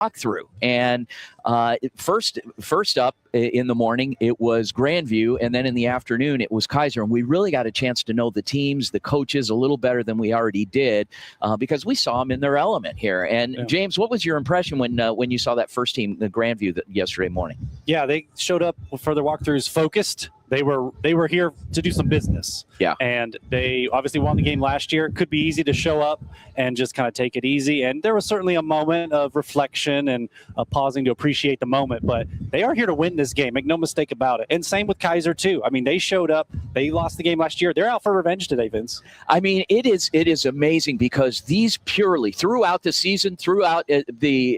walkthrough. And first up in the morning, it was Grandview, and then in the afternoon, it was Kaiser. And we really got a chance to know the teams, the coaches, a little better than we already did because we saw them in their element here. And James, what was your impression when you saw that first team, the Grandview, yesterday morning? Yeah, they showed up for their walkthroughs focused. They were here to do some business. Yeah. And they obviously won the game last year. It could be easy to show up and just kind of take it easy. And there was certainly a moment of reflection and pausing to appreciate the moment. But they are here to win this game. Make no mistake about it. And same with Kaiser, too. I mean, they showed up. They lost the game last year. They're out for revenge today, Vince. I mean, it is amazing because these purely throughout the season, throughout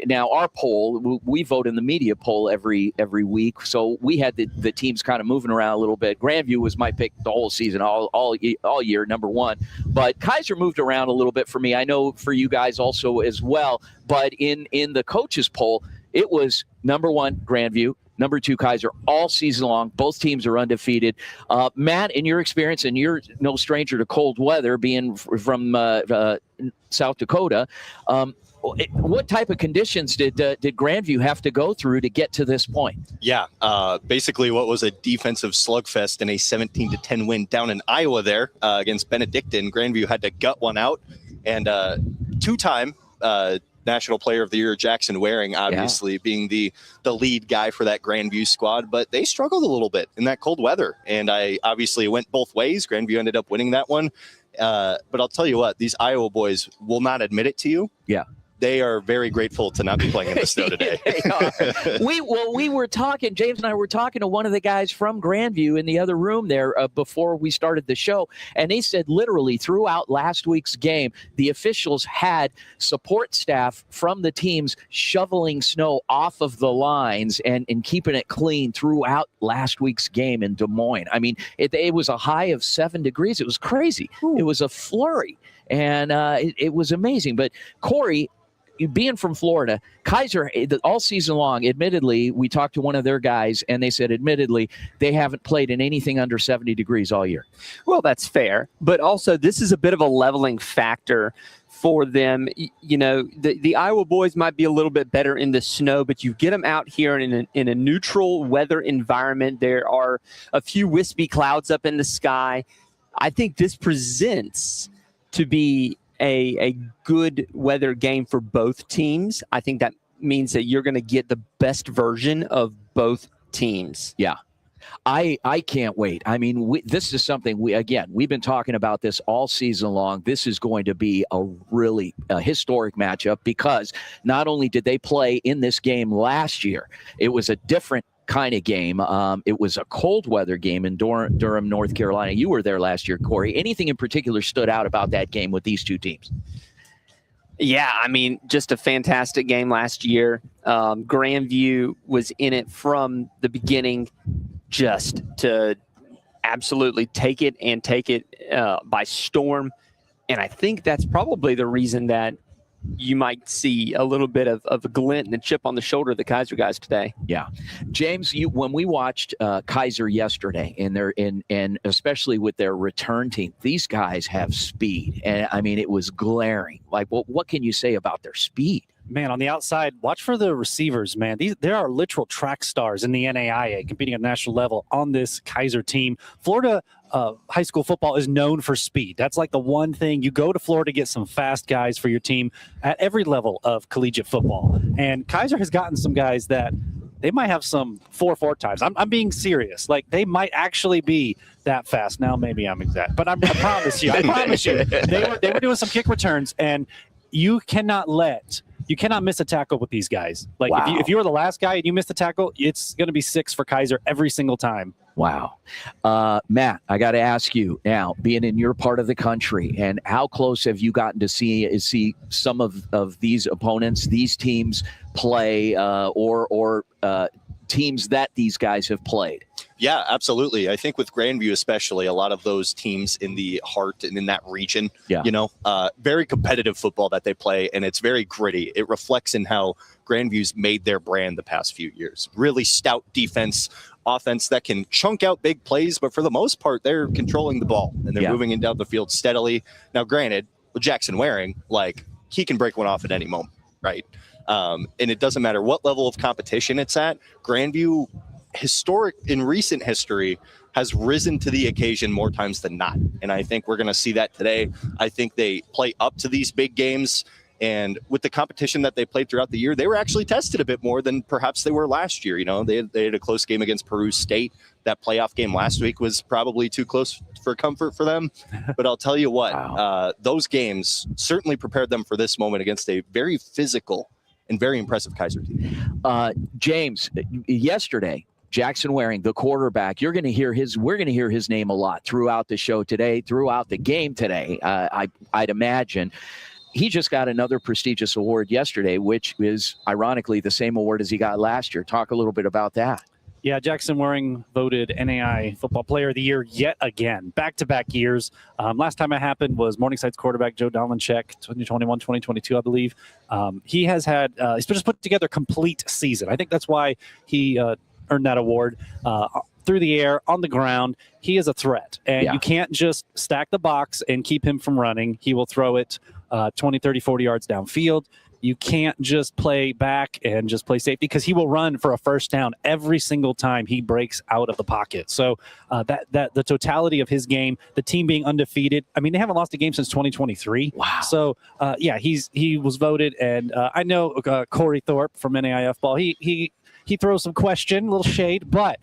now our poll, we vote in the media poll every week. So we had the teams kind of moving around a little bit. Grandview was my pick the whole season, all year, number one. But Kaiser moved around a little bit for me. I know for you guys also as well. But in the coaches poll, it was number one, Grandview, number two, Kaiser, all season long. Both teams are undefeated. Matt, in your experience, and you're no stranger to cold weather, being from South Dakota, what type of conditions did Grandview have to go through to get to this point? Yeah, basically what was a defensive slugfest in a 17-10 win down in Iowa there against Benedictine. Grandview had to gut one out, and two-time National Player of the Year Jackson Waring, obviously being the lead guy for that Grandview squad, but they struggled a little bit in that cold weather, and I obviously went both ways. Grandview ended up winning that one, but I'll tell you what, these Iowa boys will not admit it to you. Yeah. They are very grateful to not be playing in the snow today. we were talking, James and I were talking to one of the guys from Grandview in the other room there before we started the show, and they said literally throughout last week's game, the officials had support staff from the teams shoveling snow off of the lines and keeping it clean throughout last week's game in Des Moines. I mean, it was a high of 7 degrees. It was crazy. Ooh. It was a flurry, and it was amazing. But Corey, being from Florida, Kaiser, all season long, admittedly, we talked to one of their guys, and they said, admittedly, they haven't played in anything under 70 degrees all year. Well, that's fair. But also, this is a bit of a leveling factor for them. You know, the Iowa boys might be a little bit better in the snow, but you get them out here in a neutral weather environment. There are a few wispy clouds up in the sky. I think this presents to be a good weather game for both teams. I think that means that you're going to get the best version of both teams. Yeah. I can't wait. I mean, this is something we've been talking about this all season long. This is going to be a really historic matchup because not only did they play in this game last year, it was a different kind of game. It was a cold weather game in Durham, North Carolina. You were there last year, Corey. Anything in particular stood out about that game with these two teams? Yeah, I mean, just a fantastic game last year. Grandview was in it from the beginning just to absolutely take it by storm. And I think that's probably the reason that you might see a little bit of a glint and a chip on the shoulder of the Kaiser guys today. Yeah. James, when we watched Kaiser yesterday and especially with their return team, these guys have speed. And I mean, it was glaring. Like, what can you say about their speed? Man, on the outside, watch for the receivers, man. There are literal track stars in the NAIA competing at the national level on this Kaiser team. Florida high school football is known for speed. That's like the one thing. You go to Florida to get some fast guys for your team at every level of collegiate football. And Kaiser has gotten some guys that they might have some 4.4 times. I'm being serious. Like, they might actually be that fast. Now, maybe I'm exact, but I promise you, they were doing some kick returns, and you cannot miss a tackle with these guys. Like, wow. if you were the last guy and you missed the tackle, it's going to be 6 for Kaiser every single time. Wow. Matt, I got to ask you now, being in your part of the country, and how close have you gotten to see some of these opponents, these teams play, or teams that these guys have played? Yeah, absolutely. I think with Grandview especially, a lot of those teams in the heart and in that region, very competitive football that they play, and it's very gritty. It reflects in how Grandview's made their brand the past few years. Really stout defense, offense that can chunk out big plays, but for the most part, they're controlling the ball, and they're moving it down the field steadily. Now, granted, with Jackson Waring, like, he can break one off at any moment, right? And it doesn't matter what level of competition it's at. Grandview, in recent history, has risen to the occasion more times than not. And I think we're going to see that today. I think they play up to these big games. And with the competition that they played throughout the year, they were actually tested a bit more than perhaps they were last year. You know, they had a close game against Peru State. That playoff game last week was probably too close for comfort for them. But I'll tell you what, Wow. those games certainly prepared them for this moment against a very physical and very impressive Kaiser team. James, yesterday, Jackson Waring, the quarterback, we're going to hear his name a lot throughout the show today, throughout the game today. I'd imagine. He just got another prestigious award yesterday, which is ironically the same award as he got last year. Talk a little bit about that. Yeah, Jackson Waring voted NAIA Football Player of the Year yet again, back-to-back years. Last time it happened was Morningside's quarterback Joe Dolanchek, 2021, 2022, I believe. He has had he's just put together a complete season. I think that's why he earned that award. Through the air, on the ground, he is a threat. And you can't just stack the box and keep him from running. He will throw it 20, 30, 40 yards downfield. You can't just play back and just play safety because he will run for a first down every single time he breaks out of the pocket. So that the totality of his game, the team being undefeated. I mean, they haven't lost a game since 2023. Wow. So he was voted, and I know Corey Thorpe from NAIF Ball. He throws some question, a little shade, but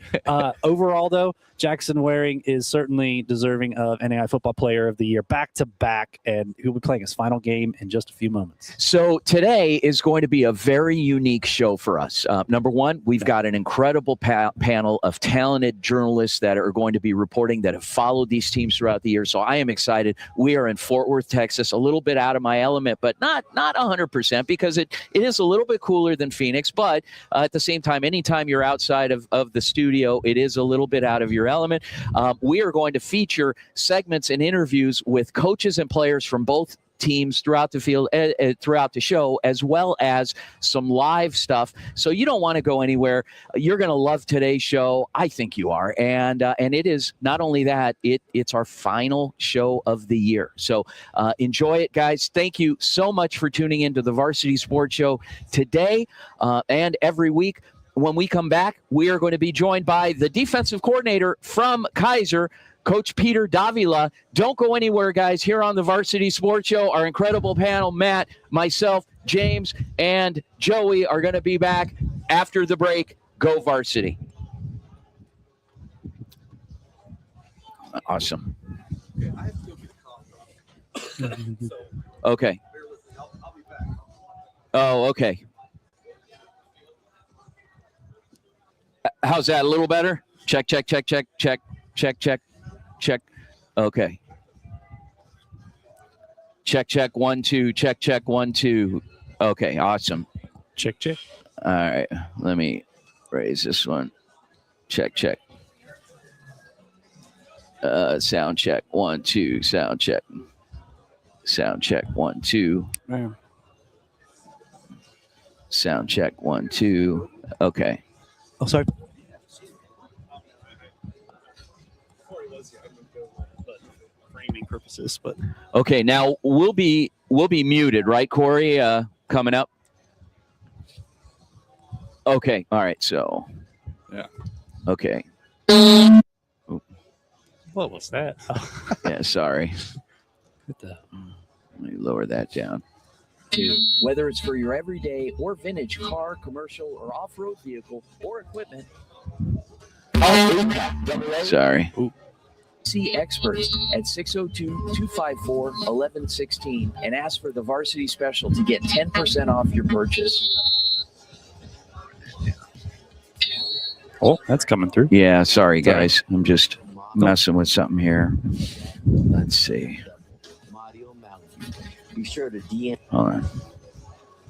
overall, though, Jackson Waring is certainly deserving of NAIA Football Player of the Year back-to-back, and he'll be playing his final game in just a few moments. So today is going to be a very unique show for us. Number one, we've got an incredible panel of talented journalists that are going to be reporting that have followed these teams throughout the year. So I am excited. We are in Fort Worth, Texas, a little bit out of my element, but not 100% because it is a little bit cooler than Phoenix. But at the same time, anytime you're outside of the studio, it is a little bit out of your element. We are going to feature segments and interviews with coaches and players from both teams throughout the field, throughout the show, as well as some live stuff. So you don't want to go anywhere. You're going to love today's show. I think you are. And it is not only that, it's our final show of the year. So enjoy it, guys. Thank you so much for tuning into the Varsity Sports Show today and every week. When we come back, we are going to be joined by the defensive coordinator from Kaiser, Coach Peter Davila. Don't go anywhere, guys. Here on the Varsity Sports Show, our incredible panel, Matt, myself, James, and Joey are going to be back after the break. Go Varsity. Awesome. Okay. Oh, okay. How's that? A little better? Check. Okay. Check. 1, 2. Check. 1, 2. Okay. Awesome. Check. All right. Let me raise this one. Check. Sound check. 1, 2. Sound check. 1, 2. Man. Sound check. 1, 2. Okay. Oh, sorry. Framing purposes, but Okay, now we'll be muted, right, Corey? Coming up. Okay, all right. So, yeah. Okay. What was that? Yeah, sorry. What the? Let me lower that down. Whether it's for your everyday or vintage car, commercial, or off-road vehicle or equipment. Sorry. See experts at 602-254-1116 and ask for the Varsity Special to get 10% off your purchase. Oh, that's coming through. Yeah, sorry, guys. I'm just messing with something here. Let's see. Be sure to DM. Hold on.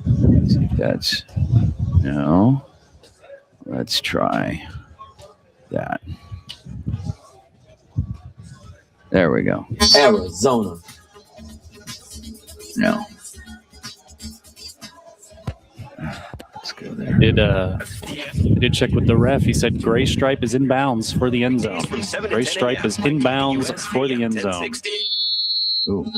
Let's see if that's... No. Let's try that. There we go. Arizona. No. Let's go there. I did check with the ref. He said gray stripe is inbounds for the end zone. Gray stripe is inbounds for the end zone. Ooh.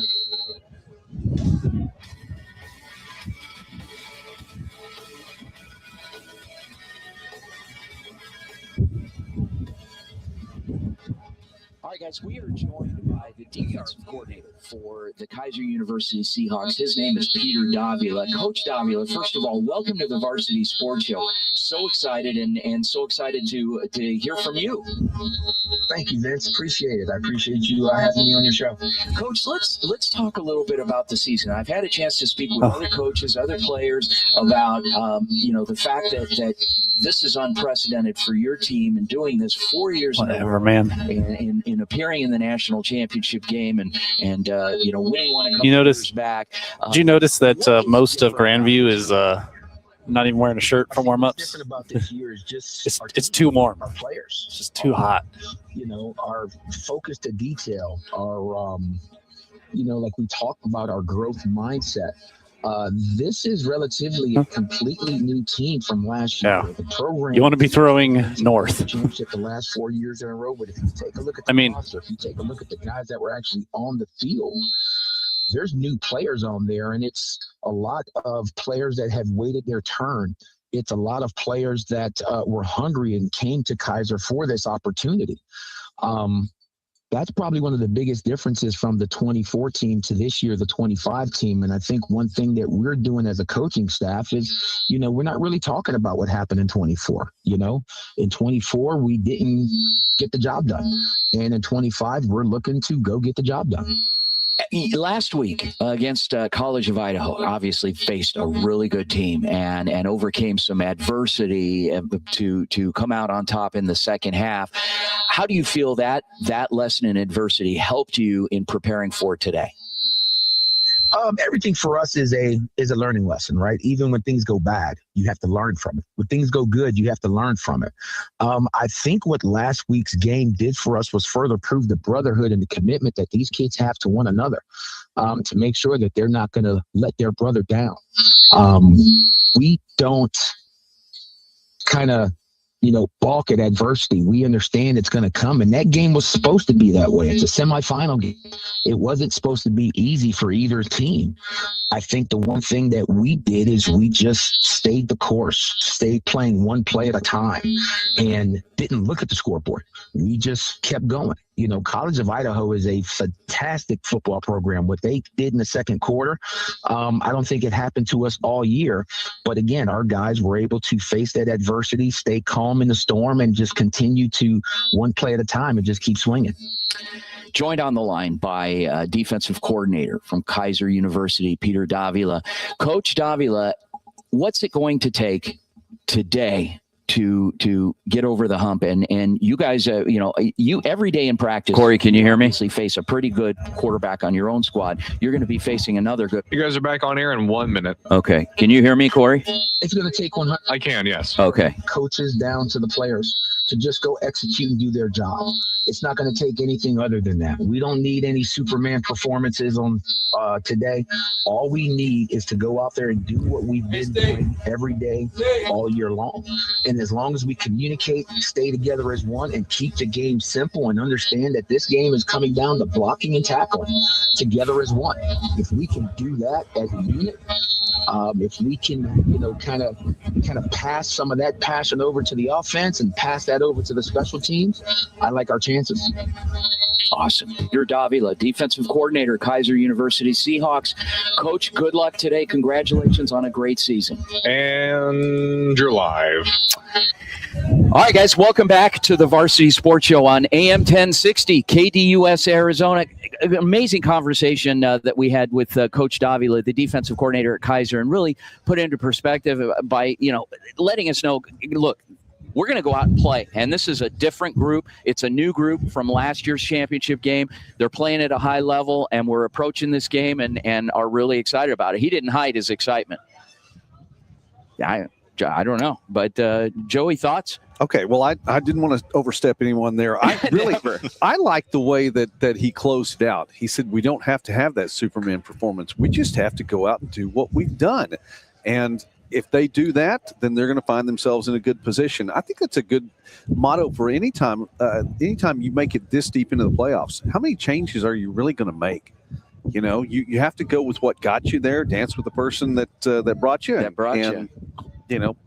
Guys, we are joined by the defensive coordinator for the Kaiser University Seahawks. His name is Peter Davila. Coach Davila, first of all, welcome to the Varsity Sports Show. So excited and so excited to hear from you. Thank you, Vince. Appreciate it. I appreciate you having me on your show. Coach, let's talk a little bit about the season. I've had a chance to speak with other coaches, other players about the fact that this is unprecedented for your team and doing this 4 years in appearing in the national championship game and winning one a couple years back. Did you notice that most of Grandview is not even wearing a shirt for warm-ups? Different about this year is just it's too warm. Our players, It's just too hot. Our focus to detail, our like we talked about, our growth mindset. This is relatively a completely new team from last year. Yeah. The program. You want to be throwing north. Championship the last 4 years in a row, but if you take a look at the roster, if you take a look at the guys that were actually on the field, there's new players on there, and it's a lot of players that have waited their turn. It's a lot of players that were hungry and came to Kaiser for this opportunity. That's probably one of the biggest differences from the 24 team to this year, the 25 team. And I think one thing that we're doing as a coaching staff is, we're not really talking about what happened in 24. In 24, we didn't get the job done. And in 25, we're looking to go get the job done. Last week against College of Idaho, obviously faced a really good team and overcame some adversity to come out on top in the second half. How do you feel that lesson in adversity helped you in preparing for today? Everything for us is a learning lesson, right? Even when things go bad, you have to learn from it. When things go good, you have to learn from it. I think what last week's game did for us was further prove the brotherhood and the commitment that these kids have to one another, to make sure that they're not going to let their brother down. We don't kind of balk at adversity. We understand it's going to come, and that game was supposed to be that way. It's a semifinal game. It wasn't supposed to be easy for either team. I think the one thing that we did is we just stayed the course, stayed playing one play at a time, and didn't look at the scoreboard. We just kept going. College of Idaho is a fantastic football program. What they did in the second quarter, I don't think it happened to us all year. But again, our guys were able to face that adversity, stay calm in the storm, and just continue to one play at a time and just keep swinging. Joined on the line by defensive coordinator from Kaiser University, Peter Davila. Coach Davila, what's it going to take today to get over the hump? And you guys, you every day in practice, Corey, can you hear me? Obviously face a pretty good quarterback on your own squad. You're going to be facing another good. You guys are back on air in 1 minute. Okay. Can you hear me, Corey? It's going to take 100. I can, yes. Okay. Coaches down to the players to just go execute and do their job. It's not going to take anything other than that. We don't need any Superman performances on today. All we need is to go out there and do what we've been doing every day all year long. And as long as we communicate, stay together as one, and keep the game simple and understand that this game is coming down to blocking and tackling together as one. If we can do that as a unit, if we can, kind of pass some of that passion over to the offense and pass that over to the special teams, I like our chances. Awesome. Peter Davila, defensive coordinator, Kaiser University Seahawks. Coach, good luck today. Congratulations on a great season. And you're live. All right, guys, welcome back to the Varsity Sports Show on AM 1060, KDUS, Arizona. An amazing conversation that we had with Coach Davila, the defensive coordinator at Kaiser, and really put into perspective by, letting us know, look, we're going to go out and play. And this is a different group. It's a new group from last year's championship game. They're playing at a high level, and we're approaching this game and are really excited about it. He didn't hide his excitement. I don't know. But, Joey, thoughts? Okay, well, I didn't want to overstep anyone there. I really I like the way that he closed it out. He said we don't have to have that Superman performance. We just have to go out and do what we've done. And if they do that, then they're going to find themselves in a good position. I think that's a good motto for anytime you make it this deep into the playoffs. How many changes are you really going to make? You have to go with what got you there, dance with the person that brought you. That brought you.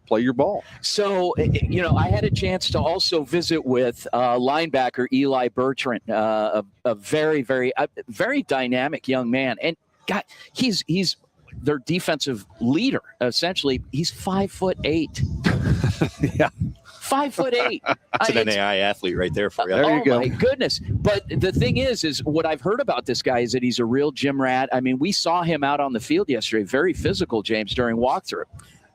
play your ball. So, I had a chance to also visit with linebacker Eli Bertrand, a very, very, very dynamic young man. And God, he's their defensive leader, essentially. He's 5'8". Yeah. 5'8". It's an NAIA athlete right there for you. There you go. Oh my goodness! But the thing is what I've heard about this guy is that he's a real gym rat. I mean, we saw him out on the field yesterday, very physical, James, during walkthrough.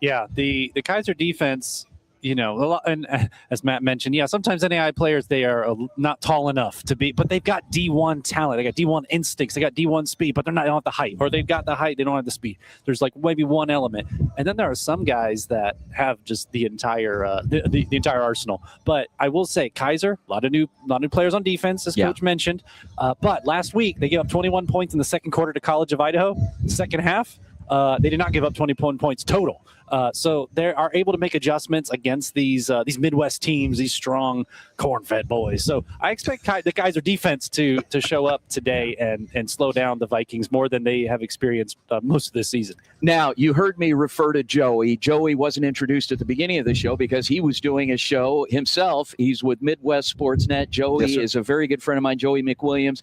Yeah, the Kaiser defense, a lot, and as Matt mentioned, sometimes NAI players, they are not tall enough to be, but they've got D1 talent. They got D1 instincts. They got D1 speed, but they don't have the height, or they've got the height. They don't have the speed. There's like maybe one element. And then there are some guys that have just the entire the entire arsenal. But I will say Kaiser, a lot of new players on defense, as Coach mentioned. But last week, they gave up 21 points in the second quarter to College of Idaho. Second half, they did not give up 21 points total. So they are able to make adjustments against these Midwest teams, these strong corn-fed boys. So I expect the Kaiser defense to show up today and slow down the Vikings more than they have experienced most of this season. Now, you heard me refer to Joey. Joey wasn't introduced at the beginning of the show because he was doing a show himself. He's with Midwest Sportsnet. Joey is a very good friend of mine, Joey McWilliams.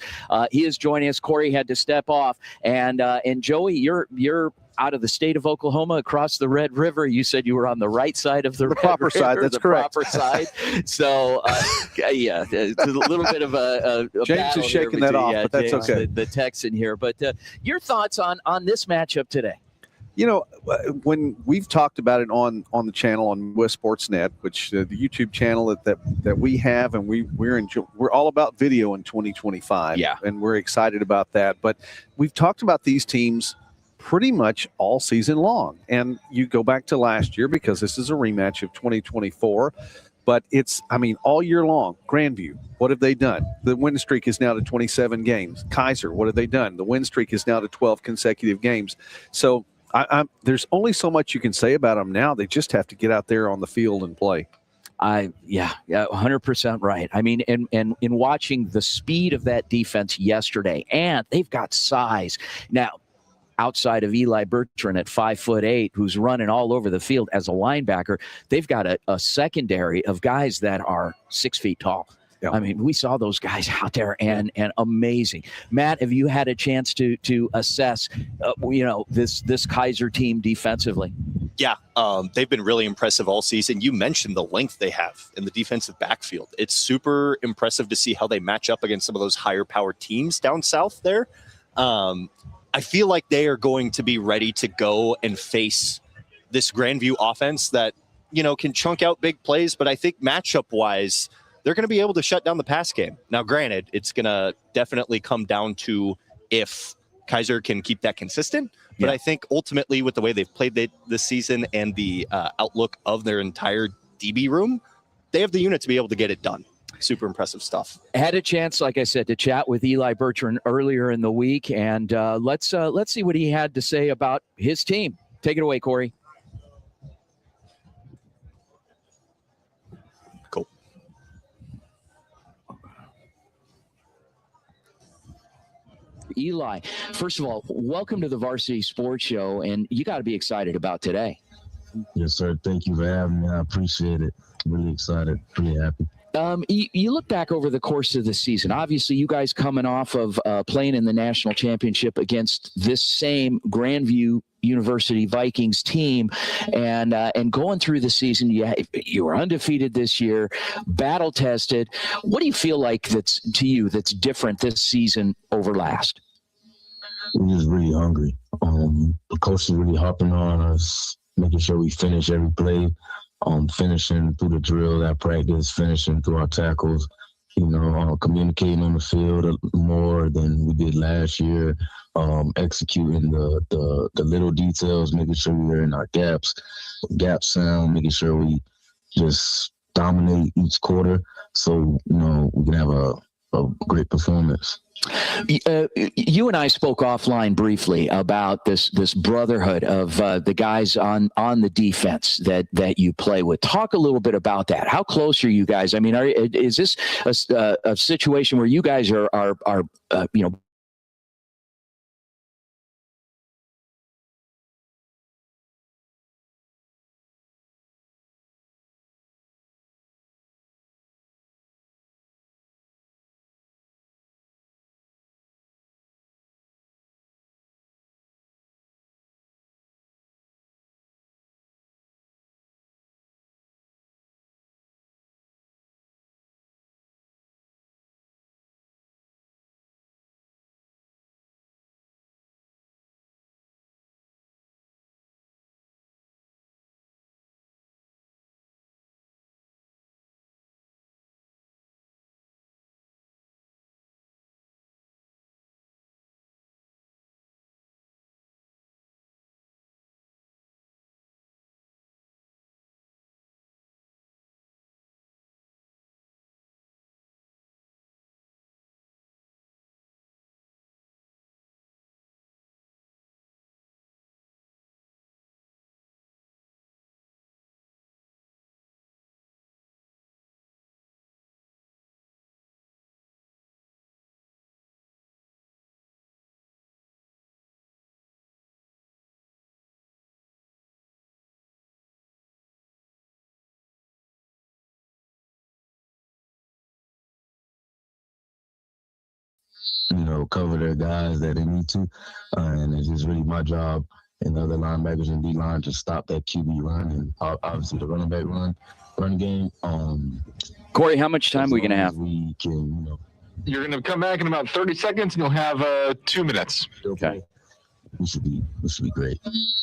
He is joining us. Corey had to step off. And Joey, you're out of the state of Oklahoma across the Red River. You said you were on the right side of the Red proper River, side. That's the correct. Proper side. So, it's a little bit of a James is shaking that off, but that's James, okay. The Texan here. But your thoughts on this matchup today? When we've talked about it on the channel on West Sportsnet, which the YouTube channel that we have, and we're all about video in 2025. Yeah, and we're excited about that. But we've talked about these teams pretty much all season long. And you go back to last year because this is a rematch of 2024. But all year long. Grandview, what have they done? The win streak is now to 27 games. Kaiser, what have they done? The win streak is now to 12 consecutive games. So there's only so much you can say about them now. They just have to get out there on the field and play. 100% right. I mean, and in watching the speed of that defense yesterday, and they've got size. Now, outside of Eli Bertrand at 5'8", who's running all over the field as a linebacker, they've got a secondary of guys that are 6 feet tall. Yeah. I mean, we saw those guys out there and amazing. Matt, have you had a chance to assess, this Kaiser team defensively? Yeah, they've been really impressive all season. You mentioned the length they have in the defensive backfield. It's super impressive to see how they match up against some of those higher power teams down south there. I feel like they are going to be ready to go and face this Grandview offense that, can chunk out big plays. But I think matchup-wise, they're going to be able to shut down the pass game. Now, granted, it's going to definitely come down to if Kaiser can keep that consistent. But I think ultimately with the way they've played this season and the outlook of their entire DB room, they have the unit to be able to get it done. Super impressive stuff. Had a chance, like I said, to chat with Eli Bertrand earlier in the week, and let's see what he had to say about his team. Take it away, Corey. Cool. Eli, first of all, welcome to the Varsity Sports Show, and you got to be excited about today. Yes, sir. Thank you for having me. I appreciate it. Really excited. Really happy. You look back over the course of the season. Obviously, you guys coming off of playing in the national championship against this same Grandview University Vikings team, and going through the season, you were undefeated this year, battle tested. What do you feel like that's different this season over last? We're just really hungry. The coach is really hopping on us, making sure we finish every play. Finishing through the drill at practice, finishing through our tackles, communicating on the field more than we did last year, executing the little details, making sure we're in our gap sound, making sure we just dominate each quarter so, we can have a great performance. You and I spoke offline briefly about this brotherhood of the guys on the defense that you play with. Talk a little bit about that. How close are you guys? I mean, is this a situation where you guys are cover their guys that they need to. And it's just really my job and the other linebackers and D-line to stop that QB run and obviously the running back run game. Corey, how much time are we going to have? We can, You're going to come back in about 30 seconds, and you'll have 2 minutes. Okay. We should be great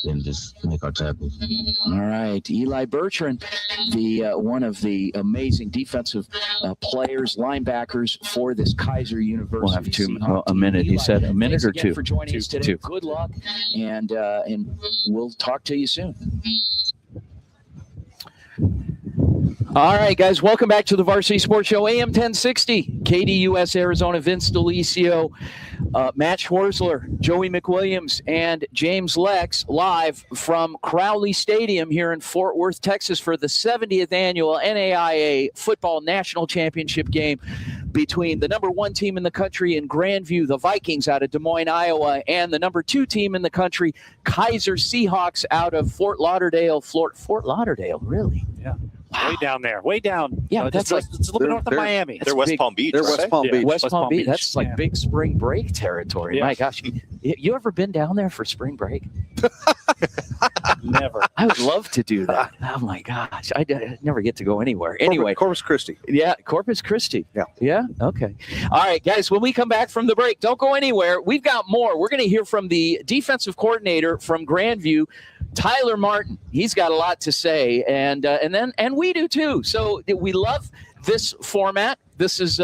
and just make our tackles. All right, Eli Bertrand, the one of the amazing defensive players, linebackers for this Kaiser University. We'll have a minute. He said a minute or two. For joining us today. Good luck, and we'll talk to you soon. All right, guys, welcome back to the Varsity Sports Show, AM 1060, KDUS Arizona. Vince Delicio, Matt Schwarzler, Joey McWilliams, and James Lex live from Crowley Stadium here in Fort Worth, Texas for the 70th annual NAIA Football National Championship game between the number 1 team in the country in Grandview, the Vikings out of Des Moines, Iowa, and the number 2 team in the country, Kaiser Seahawks out of Fort Lauderdale, Florida. Fort Lauderdale, really? Yeah. Wow. Way down there. Way down. Yeah, that's like it's a little bit north of Miami. They're West Palm Beach. They're West Palm Beach. West Palm Beach. That's like big spring break territory. Yeah. My gosh. You ever been down there for spring break? Never. I would love to do that. Oh, my gosh. I never get to go anywhere. Anyway. Corpus Christi. Yeah, Corpus Christi. Yeah. Yeah? Okay. All right, guys, when we come back from the break, don't go anywhere. We've got more. We're going to hear from the defensive coordinator from Grandview, Tyler Martin. He's got a lot to say, and we do too. So we love this format. This is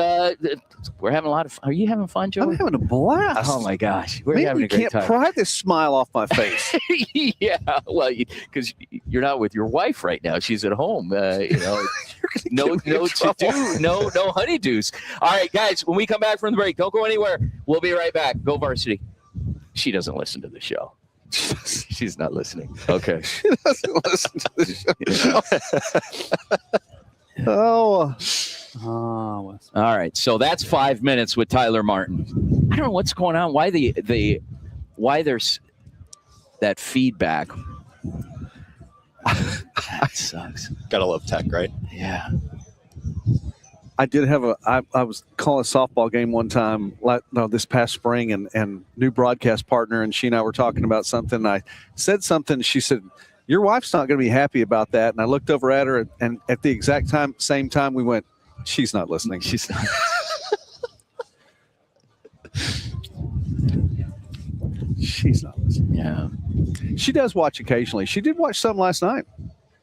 we're having a lot of fun. Are you having fun, Joey? I'm having a blast. Oh my gosh, we're Maybe having a great you can't time. pry this smile off my face. Yeah, well, because you're not with your wife right now. She's at home. No to do, no honeydews. All right, guys, when we come back from the break, don't go anywhere. We'll be right back. Go Varsity. She doesn't listen to the show. She's not listening. Okay. She doesn't listen to the show. Oh. All right. So that's 5 minutes with Tyler Martin. I don't know what's going on. Why why there's that feedback. That sucks. Gotta love tech, right? Yeah. I did have I was calling a softball game one time, this past spring, and new broadcast partner, and she and I were talking about something. I said something. She said, "Your wife's not going to be happy about that." And I looked over at her, and at the exact same time, we went, "She's not listening. She's not." She's not listening. Yeah. She does watch occasionally. She did watch some last night.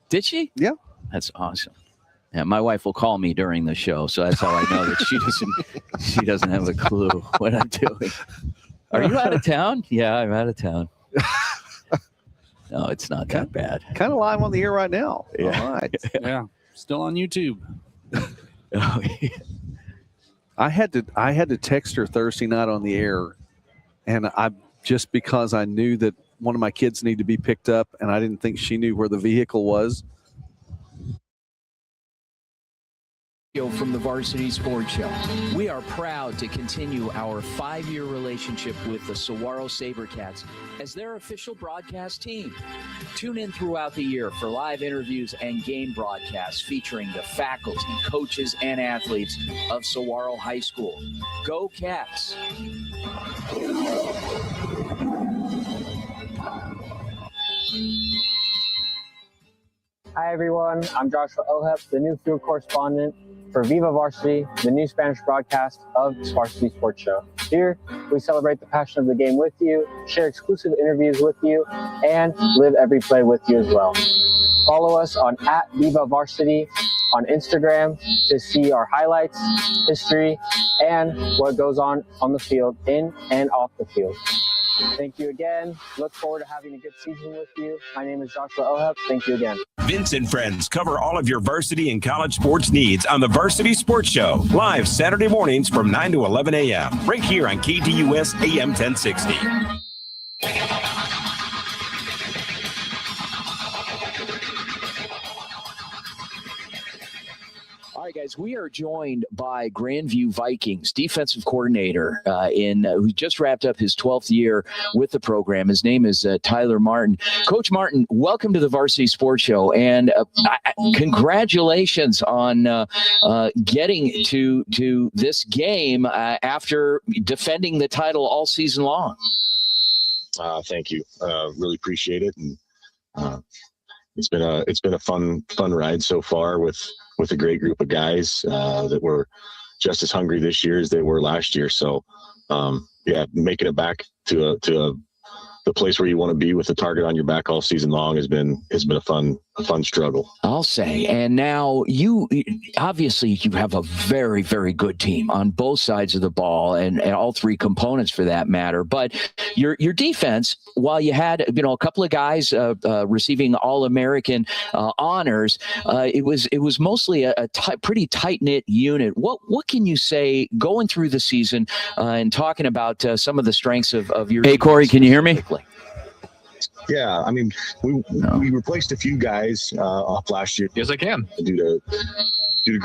Did she? Yeah. That's awesome. Yeah, my wife will call me during the show, so that's how I know that she doesn't have a clue what I'm doing. Are you out of town? Yeah, I'm out of town. No, it's not that bad. Kind of live on the air right now. Yeah. All right. Yeah. Still on YouTube. Oh, yeah. I had to text her Thursday night on the air, and just because I knew that one of my kids needed to be picked up, and I didn't think she knew where the vehicle was. From the Varsity Sports Show. We are proud to continue our 5-year relationship with the Saguaro SaberCats as their official broadcast team. Tune in throughout the year for live interviews and game broadcasts featuring the faculty, coaches, and athletes of Saguaro High School. Go Cats! Hi everyone, I'm Joshua Ohep, the new field correspondent for Viva Varsity, the new Spanish broadcast of Varsity Sports Show. Here, we celebrate the passion of the game with you, share exclusive interviews with you, and live every play with you as well. Follow us on @VivaVarsity on Instagram to see our highlights, history, and what goes on the field, in and off the field. Thank you again. Look forward to having a good season with you. My name is Joshua Ohep. Thank you again. Vince and friends cover all of your varsity and college sports needs on the Varsity Sports Show, live Saturday mornings from 9 to 11 a.m. right here on KDUS AM 1060. All right, guys, we are joined by Grandview Vikings defensive coordinator who just wrapped up his 12th year with the program. His name is Tyler Martin. Coach Martin, welcome to the Varsity Sports Show, and congratulations on getting to this game after defending the title all season long. Thank you. Really appreciate it, and it's been a fun ride so far with a great group of guys that were just as hungry this year as they were last year. So, making it back to the place where you want to be with the target on your back all season long has been a fun struggle, I'll say. And now you obviously you have a very, very good team on both sides of the ball and all three components for that matter. But your defense, while you had a couple of guys receiving All-American honors, it was mostly a pretty tight-knit unit. What can you say going through the season and talking about some of the strengths of your? Hey, Corey, can you hear me? Yeah, I mean, we replaced a few guys off last year. Yes, I can. Due to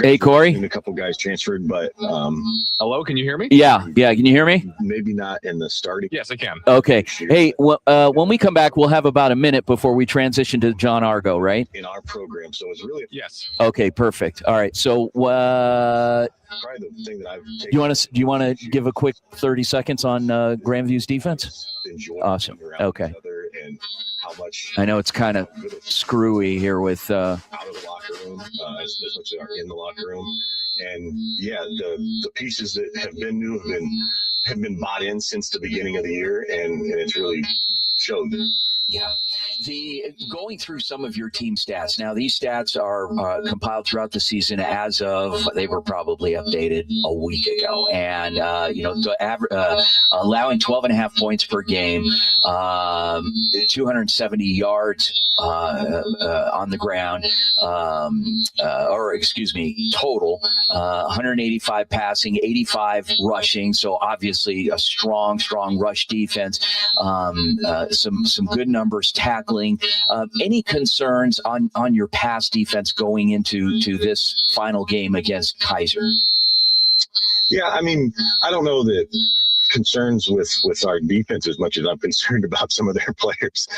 Hey, Corey. And a couple guys transferred, but hello, can you hear me? Yeah. Can you hear me? Maybe not in the starting. Yes, I can. Okay. Hey, when we come back, we'll have about a minute before we transition to John Argo, right? In our program, so it's really yes. Okay, perfect. All right. So, probably the thing that I've taken. Do you want to give a quick 30 seconds on Grandview's defense? Awesome. Okay. And how much I know it's kind of screwy here with out of the locker room as much as are in the locker room, and the pieces that have been new have been bought in since the beginning of the year, and it's really showed. Yeah. Going through some of your team stats. Now, these stats are compiled throughout the season as of, they were probably updated a week ago. And, allowing 12.5 points per game, 270 yards on the ground, total, 185 passing, 85 rushing. So obviously a strong rush defense, some good numbers tackling. Any concerns on your pass defense going into this final game against Kaiser? Yeah, I mean, I don't know that concerns with our defense as much as I'm concerned about some of their players.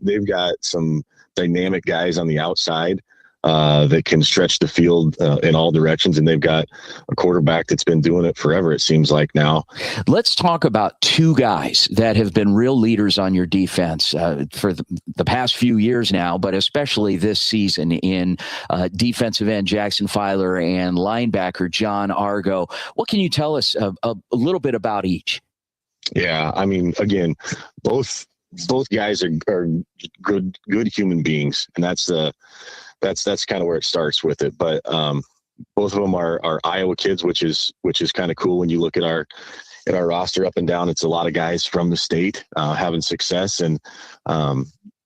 They've got some dynamic guys on the outside that can stretch the field in all directions, and they've got a quarterback that's been doing it forever, it seems like now. Let's talk about two guys that have been real leaders on your defense for the past few years now, but especially this season in defensive end Jackson Filer and linebacker John Argo. What can you tell us a little bit about each? Yeah, I mean, again, both guys are good human beings, and that's kind of where it starts with it. But both of them are Iowa kids, which is kind of cool when you look at our roster up and down. It's a lot of guys from the state having success, and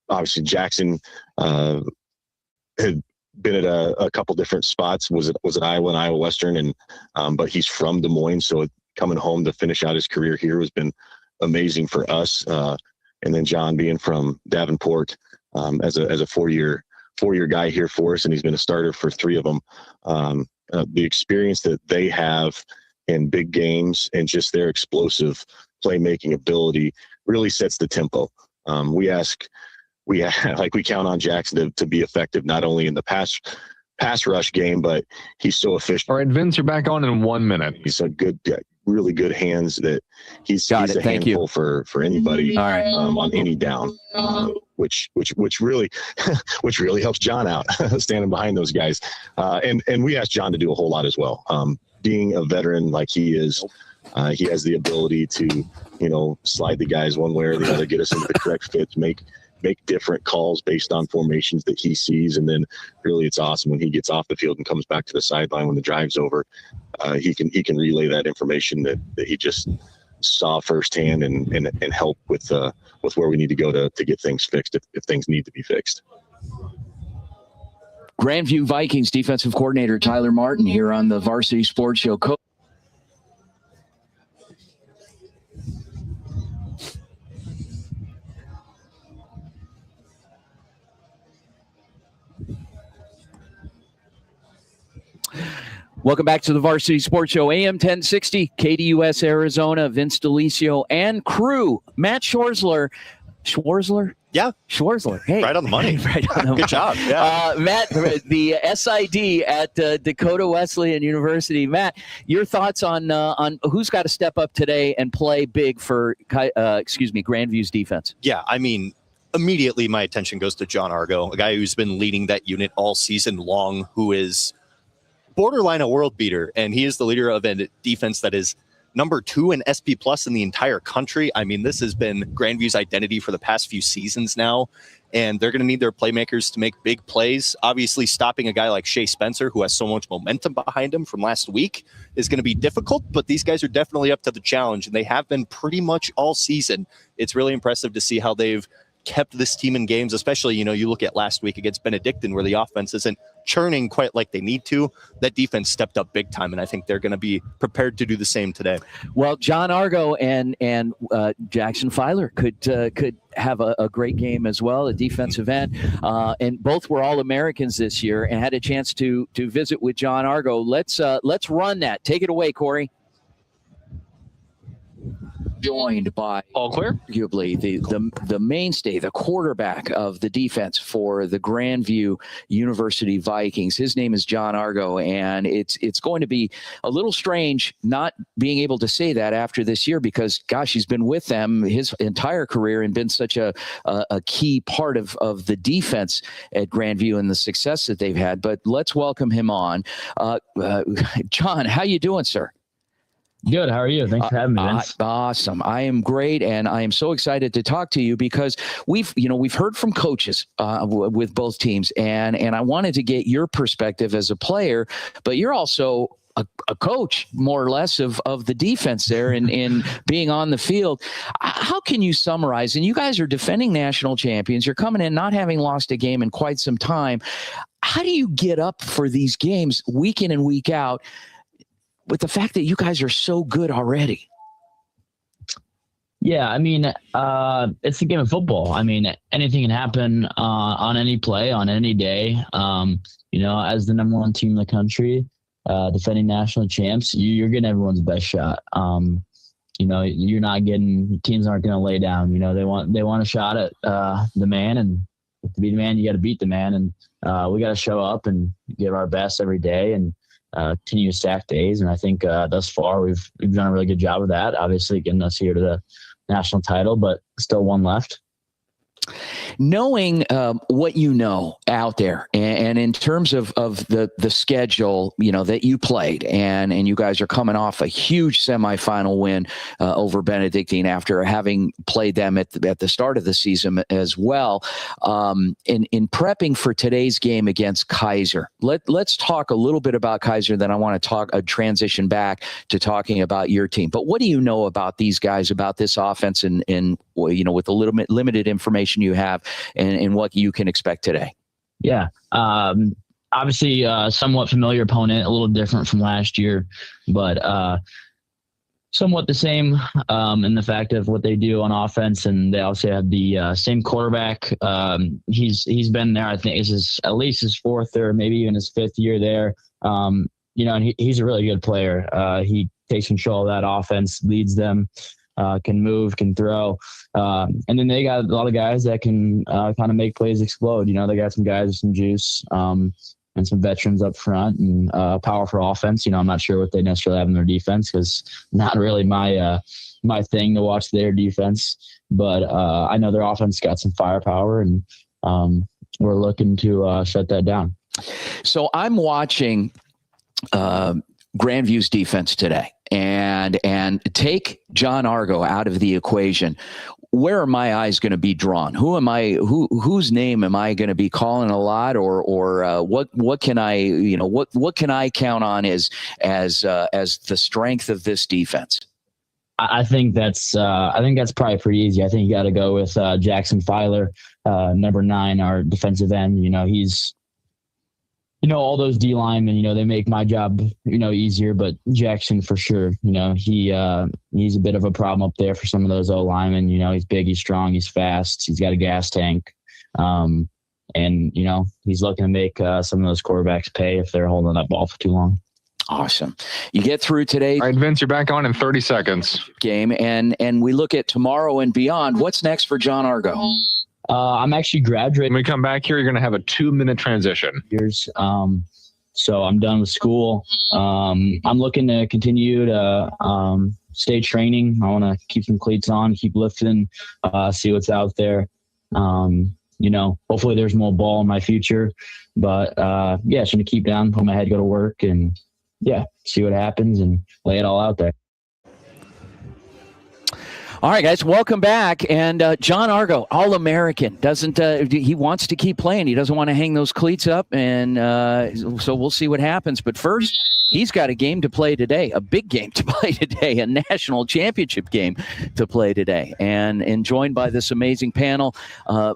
obviously Jackson had been at a couple different spots. Was at Iowa and Iowa Western, and but he's from Des Moines, so coming home to finish out his career here has been amazing for us. And then John being from Davenport as a four-year guy here for us, and he's been a starter for three of them. The experience that they have in big games and just their explosive playmaking ability really sets the tempo. We count on Jackson to be effective not only in the pass rush game, but he's so efficient. All right, Vince, you're back on in 1 minute. He's a really good hands that he's a handful for anybody. All right. On any down, which really helps John out standing behind those guys. And we asked John to do a whole lot as well. Being a veteran like he is, he has the ability to, slide the guys one way or the other, get us into the correct fits, make different calls based on formations that he sees. And then really it's awesome when he gets off the field and comes back to the sideline when the drive's over. He can relay that information that he just saw firsthand and help with where we need to go to get things fixed if things need to be fixed. Grandview Vikings defensive coordinator Tyler Martin here on the Varsity Sports Show. Welcome back to the Varsity Sports Show, AM 1060, KDUS Arizona, Vince DeLisio and crew. Matt Schwarzler. Yeah. Schwarzler. Hey. Right on the money. Right on the Good job. Yeah. Matt, the SID at Dakota Wesleyan University. Matt, your thoughts on who's got to step up today and play big for Grandview's defense? Yeah, I mean, immediately my attention goes to John Argo, a guy who's been leading that unit all season long, who is borderline a world beater, and he is the leader of a defense that is number 2 in SP Plus in the entire country. I mean, this has been Grandview's identity for the past few seasons now, and they're going to need their playmakers to make big plays. Obviously, stopping a guy like Shea Spencer, who has so much momentum behind him from last week, is going to be difficult, but these guys are definitely up to the challenge, and they have been pretty much all season. It's really impressive to see how they've kept this team in games, especially, you look at last week against Benedictine where the offense isn't churning quite like they need to. That defense stepped up big time, and I think they're going to be prepared to do the same today. Well, John Argo and Jackson Filer could have a great game as well, a defensive end, and both were All-Americans this year and had a chance to visit with John Argo. Let's run that. Take it away, Corey. Joined by all clear, arguably the mainstay, the quarterback of the defense for the Grandview University Vikings. His name is John Argo, and it's going to be a little strange not being able to say that after this year because, gosh, he's been with them his entire career and been such a key part of the defense at Grandview and the success that they've had. But let's welcome him on. John, how you doing, sir? Good. How are you? Thanks for having me, Vince. Awesome. I am great, and I am so excited to talk to you because we've heard from coaches with both teams, and I wanted to get your perspective as a player, but you're also a coach, more or less, of the defense there in being on the field. How can you summarize? And you guys are defending national champions. You're coming in not having lost a game in quite some time. How do you get up for these games week in and week out with the fact that you guys are so good already? Yeah, I mean, it's a game of football. I mean, anything can happen on any play, on any day. As the number 1 team in the country, defending national champs, you're getting everyone's best shot. You're not getting, teams aren't going to lay down. They want a shot at the man, and to be the man, you got to beat the man. And we got to show up and give our best every day and continue to stack days. And I think thus far we've done a really good job of that, obviously getting us here to the national title, but still one left. Knowing what you know out there and in terms of the schedule, that you played and you guys are coming off a huge semifinal win over Benedictine after having played them at the start of the season as well. In prepping for today's game against Kaiser, let's talk a little bit about Kaiser. Then I want to transition back to talking about your team. But what do you know about these guys, about this offense, and with the limited information you have and what you can expect today? Yeah. Obviously, somewhat familiar opponent, a little different from last year, but somewhat the same in the fact of what they do on offense. And they also have the same quarterback. He's been there, I think this is at least his 4th or maybe even his 5th year there. And he's a really good player. He takes control of that offense, leads them. Can move, can throw. And then they got a lot of guys that can kind of make plays explode. They got some guys with some juice and some veterans up front and powerful offense. I'm not sure what they necessarily have in their defense because not really my thing to watch their defense. But I know their offense got some firepower, and we're looking to shut that down. So I'm watching Grandview's defense today. And take John Argo out of the equation. Where are my eyes going to be drawn? Whose name am I going to be calling a lot, or what can I what can I count on as the strength of this defense? I think that's probably pretty easy. I think you got to go with Jackson Filer, number 9, our defensive end. He's all those D linemen, they make my job, easier, but Jackson for sure, he's a bit of a problem up there for some of those O linemen. He's big, he's strong, he's fast, he's got a gas tank. And he's looking to make some of those quarterbacks pay if they're holding that ball for too long. Awesome. You get through today. All right, Vince, you're back on in 30 seconds. Game, and we look at tomorrow and beyond. What's next for John Argo? I'm actually graduating. When we come back here, you're going to have a 2-minute transition. So I'm done with school. I'm looking to continue to stay training. I want to keep some cleats on, keep lifting, see what's out there. Hopefully there's more ball in my future. But just going to keep down, put my head, go to work, and see what happens and lay it all out there. All right, guys, welcome back. And John Argo, All-American, he wants to keep playing. He doesn't want to hang those cleats up, and so we'll see what happens. But first, he's got a game to play today, a big game to play today, a national championship game to play today. And joined by this amazing panel,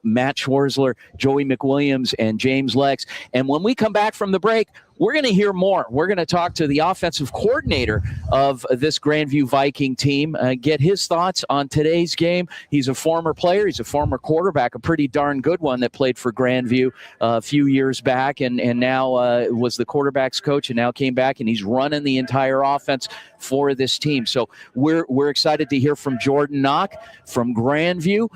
Matt Schwarzler, Joey McWilliams, and James Lex. And when we come back from the break, we're going to hear more. We're going to talk to the offensive coordinator of this Grandview Viking team, get his thoughts on today's game. He's a former player. He's a former quarterback, a pretty darn good one that played for Grandview a few years back and now was the quarterback's coach and now came back and he's running the entire offense for this team. So we're excited to hear from Jordan Knock from Grandview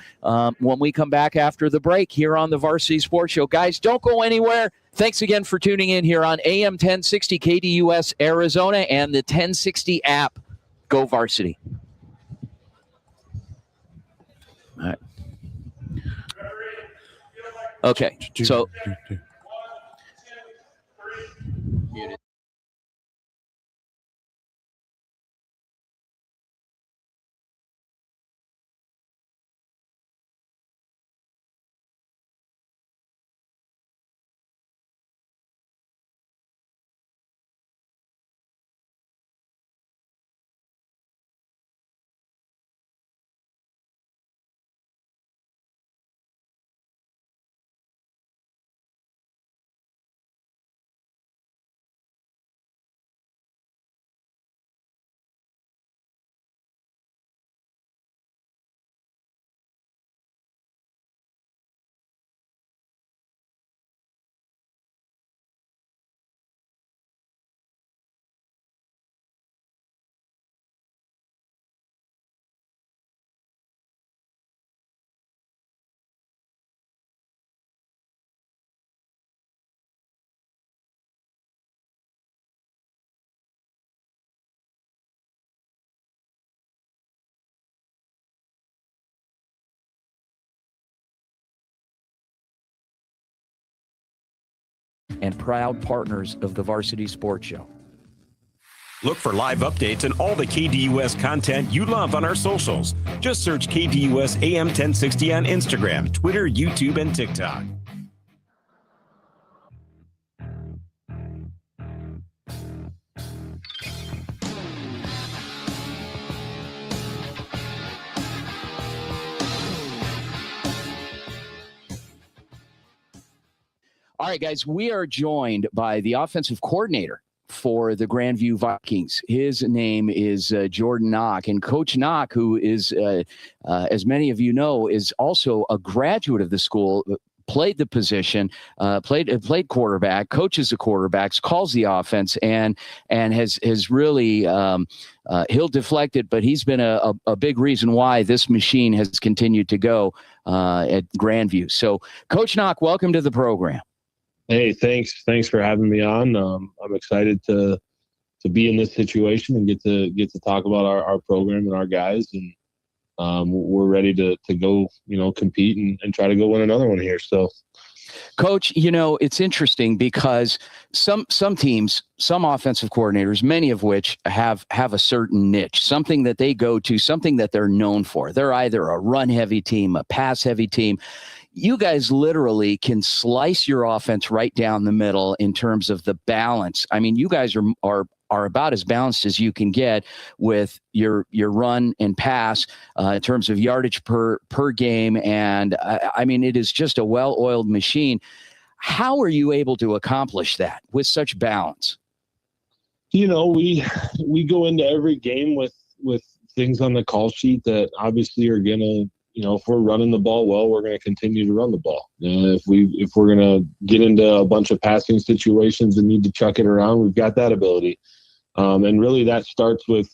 when we come back after the break here on the Varsity Sports Show. Guys, don't go anywhere. Thanks again for tuning in here on AM 1060 KDUS Arizona and the 1060 app. Go Varsity. All right. Okay, so and proud partners of the Varsity Sports Show. Look for live updates and all the KDUS content you love on our socials. Just search KDUS AM 1060 on Instagram, Twitter, YouTube, and TikTok. All right, guys, we are joined by the offensive coordinator for the Grandview Vikings. His name is Jordan Knock, and Coach Knock, who is, as many of you know, is also a graduate of the school, played the position, played quarterback, coaches the quarterbacks, calls the offense, and has really he'll deflect it, but he's been a big reason why this machine has continued to go at Grandview. So, Coach Knock, welcome to the program. Hey, thanks for having me on. I'm excited to be in this situation and get to talk about our program and our guys, and we're ready to go, compete and try to go win another one here. So, Coach, it's interesting because some teams, some offensive coordinators, many of which have a certain niche, something that they go to, something that they're known for. They're either a run-heavy team, a pass-heavy team. You guys literally can slice your offense right down the middle in terms of the balance. I mean, you guys are about as balanced as you can get with your run and pass in terms of yardage per game. And I mean, it is just a well-oiled machine. How are you able to accomplish that with such balance? We go into every game with things on the call sheet that obviously are gonna, if we're running the ball well, we're going to continue to run the ball. If we're going to get into a bunch of passing situations and need to chuck it around, we've got that ability. And really that starts with,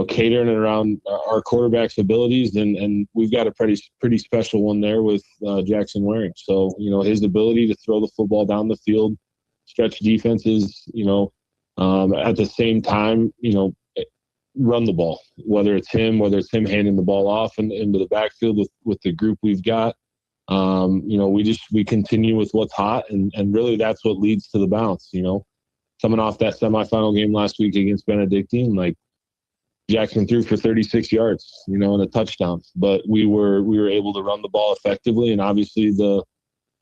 catering around our quarterback's abilities. And we've got a pretty special one there with Jackson Waring. So, his ability to throw the football down the field, stretch defenses, at the same time, run the ball, whether it's him handing the ball off and into the backfield with the group we've got. We continue with what's hot, and really that's what leads to the bounce. Coming off that semifinal game last week against Benedictine, like Jackson threw for 36 yards, and a touchdown, but we were able to run the ball effectively, and obviously the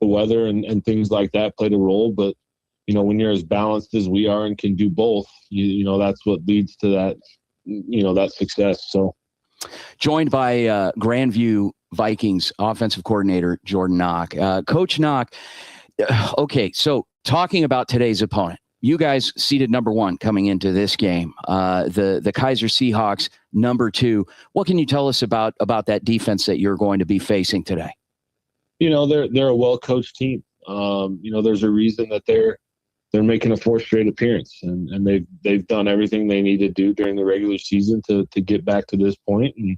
weather and things like that played a role. But when you're as balanced as we are and can do both, that's what leads to that, that success. So, joined by Grandview Vikings offensive coordinator Jordan Knock. Coach Knock, okay, so talking about today's opponent, you guys seeded number 1 coming into this game. The Kaiser Seahawks number 2. What can you tell us about that defense that you're going to be facing today? They're a well-coached team. There's a reason that they're making a 4th straight appearance, and they've done everything they need to do during the regular season to get back to this point, and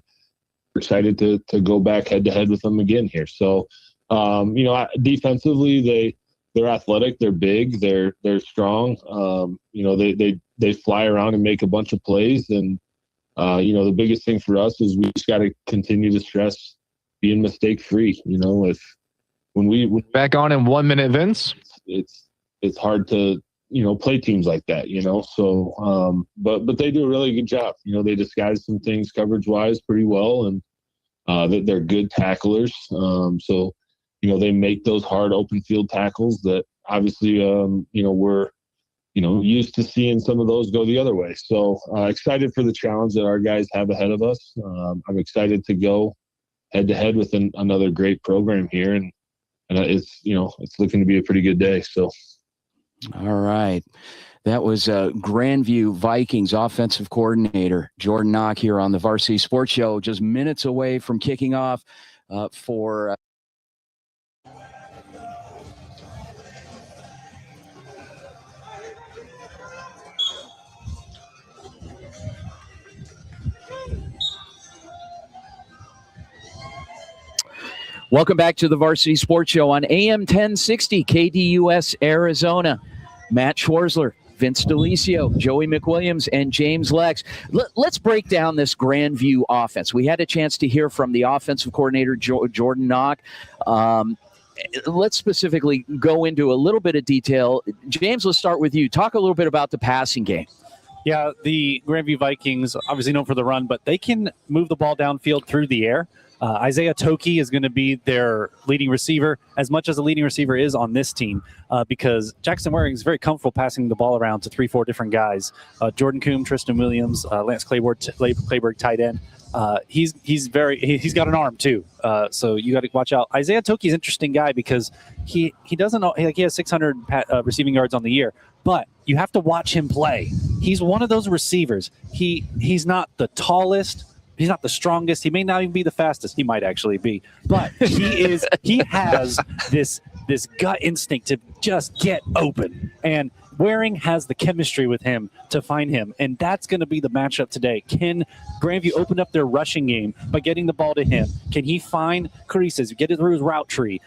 we're excited to go back head to head with them again here. So, defensively, they're athletic, they're big, they're strong. They fly around and make a bunch of plays, and the biggest thing for us is we just got to continue to stress being mistake free. When we back on in 1 minute, Vince, it's hard to play teams like that. So but they do a really good job. They disguise some things coverage wise pretty well, and they're good tacklers. So they make those hard open field tackles that obviously we're used to seeing some of those go the other way. So excited for the challenge that our guys have ahead of us. I'm excited to go head to head with another great program here, and it's looking to be a pretty good day. So. All right. That was Grandview Vikings offensive coordinator Jordan Knock here on the Varsity Sports Show, just minutes away from kicking off for Welcome back to the Varsity Sports Show on AM 1060 KDUS Arizona. Matt Schwarzler, Vince DeLisio, Joey McWilliams, and James Lex. Let's break down this Grandview offense. We had a chance to hear from the offensive coordinator, Jordan Knock. Let's specifically go into a little bit of detail. James, let's start with you. Talk a little bit about the passing game. Yeah, the Grandview Vikings, obviously known for the run, but they can move the ball downfield through the air. Isaiah Toki is going to be their leading receiver, as much as the leading receiver is on this team, because Jackson Waring is very comfortable passing the ball around to 3-4 different guys. Jordan Coombe, Tristan Williams, Lance Clayberg, tight end. He's got an arm too, so you got to watch out. Isaiah Toki is an interesting guy because he doesn't know, he has 600 receiving yards on the year, but you have to watch him play. He's one of those receivers. He's not the tallest. He's not the strongest. He may not even be the fastest. He might actually be, but he has this gut instinct to just get open, and Waring has the chemistry with him to find him, and that's going to be the matchup today. Can Grandview open up their rushing game by getting the ball to him? Can he find creases, get it through his route tree?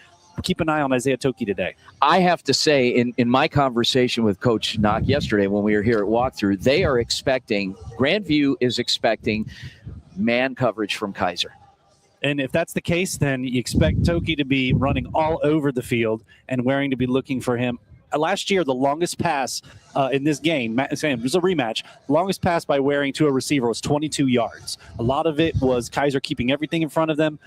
Keep an eye on Isaiah Toki today. I have to say, in my conversation with Coach Knock yesterday when we were here at Walkthrough, Grandview is expecting man coverage from Kaiser. And if that's the case, then you expect Toki to be running all over the field and Waring to be looking for him. Last year, the longest pass in this game, it was a rematch, longest pass by Waring to a receiver was 22 yards. A lot of it was Kaiser keeping everything in front of them.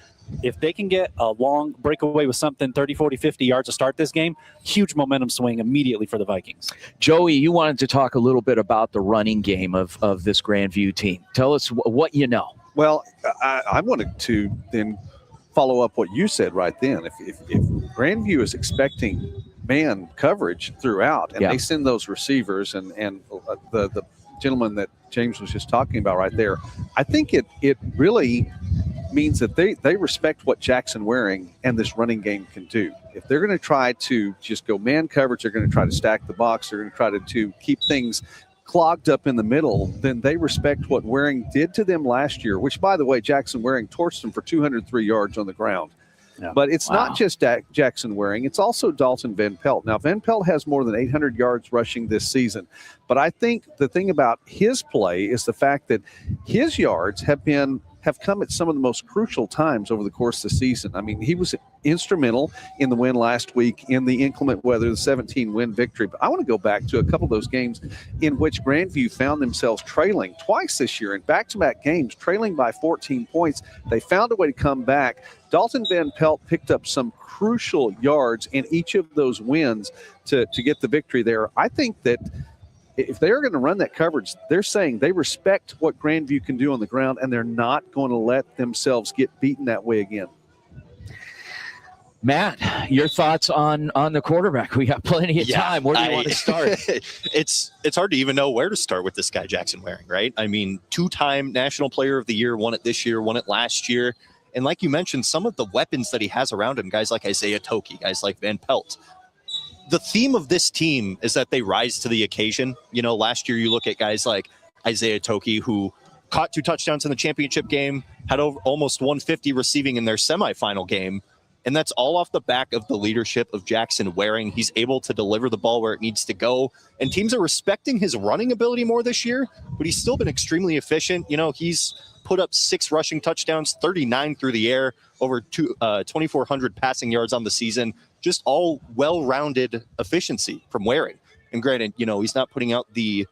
If they can get a long breakaway with something 30, 40, 50 yards to start this game, huge momentum swing immediately for the Vikings. Joey, you wanted to talk a little bit about the running game of this Grandview team. Tell us what you know. Well, I wanted to then follow up what you said right then. If Grandview is expecting man coverage throughout, and they send those receivers and the gentleman that James was just talking about right there, I think it really means that they respect what Jackson Waring and this running game can do. If they're going to try to just go man coverage, they're going to try to stack the box, they're going to try to keep things clogged up in the middle, then they respect what Waring did to them last year, which, by the way, Jackson Waring torched them for 203 yards on the ground. Yeah. But it's not just Jackson Waring. It's also Dalton Van Pelt. Now, Van Pelt has more than 800 yards rushing this season. But I think the thing about his play is the fact that his yards have come at some of the most crucial times over the course of the season. I mean, he was instrumental in the win last week in the inclement weather, the 17-win victory. But I want to go back to a couple of those games in which Grandview found themselves trailing twice this year in back-to-back games, trailing by 14 points. They found a way to come back. Dalton Van Pelt picked up some crucial yards in each of those wins to get the victory there. I think that if they're going to run that coverage, they're saying they respect what Grandview can do on the ground, and they're not going to let themselves get beaten that way again. Matt, your thoughts on the quarterback? We got plenty of time. Where do you want to start? It's hard to even know where to start with this guy, Jackson Waring, right? I mean, 2-time National Player of the Year, won it this year, won it last year. And like you mentioned, some of the weapons that he has around him, guys like Isaiah Toki, guys like Van Pelt. The theme of this team is that they rise to the occasion. You know, last year you look at guys like Isaiah Toki, who caught 2 touchdowns in the championship game, had almost 150 receiving in their semifinal game. And that's all off the back of the leadership of Jackson Waring. He's able to deliver the ball where it needs to go. And teams are respecting his running ability more this year, but he's still been extremely efficient. You know, he's put up 6 rushing touchdowns, 39 through the air, over 2,400 passing yards on the season. Just all well-rounded efficiency from Waring. And granted, you know, he's not putting out the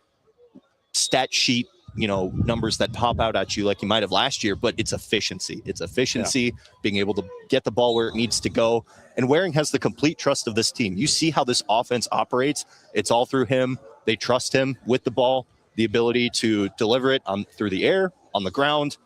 stat sheet, you know, numbers that pop out at you like you might have last year, but it's efficiency. It's efficiency, being able to get the ball where it needs to go. And Waring has the complete trust of this team. You see how this offense operates. It's all through him. They trust him with the ball, the ability to deliver it through the air, on the ground.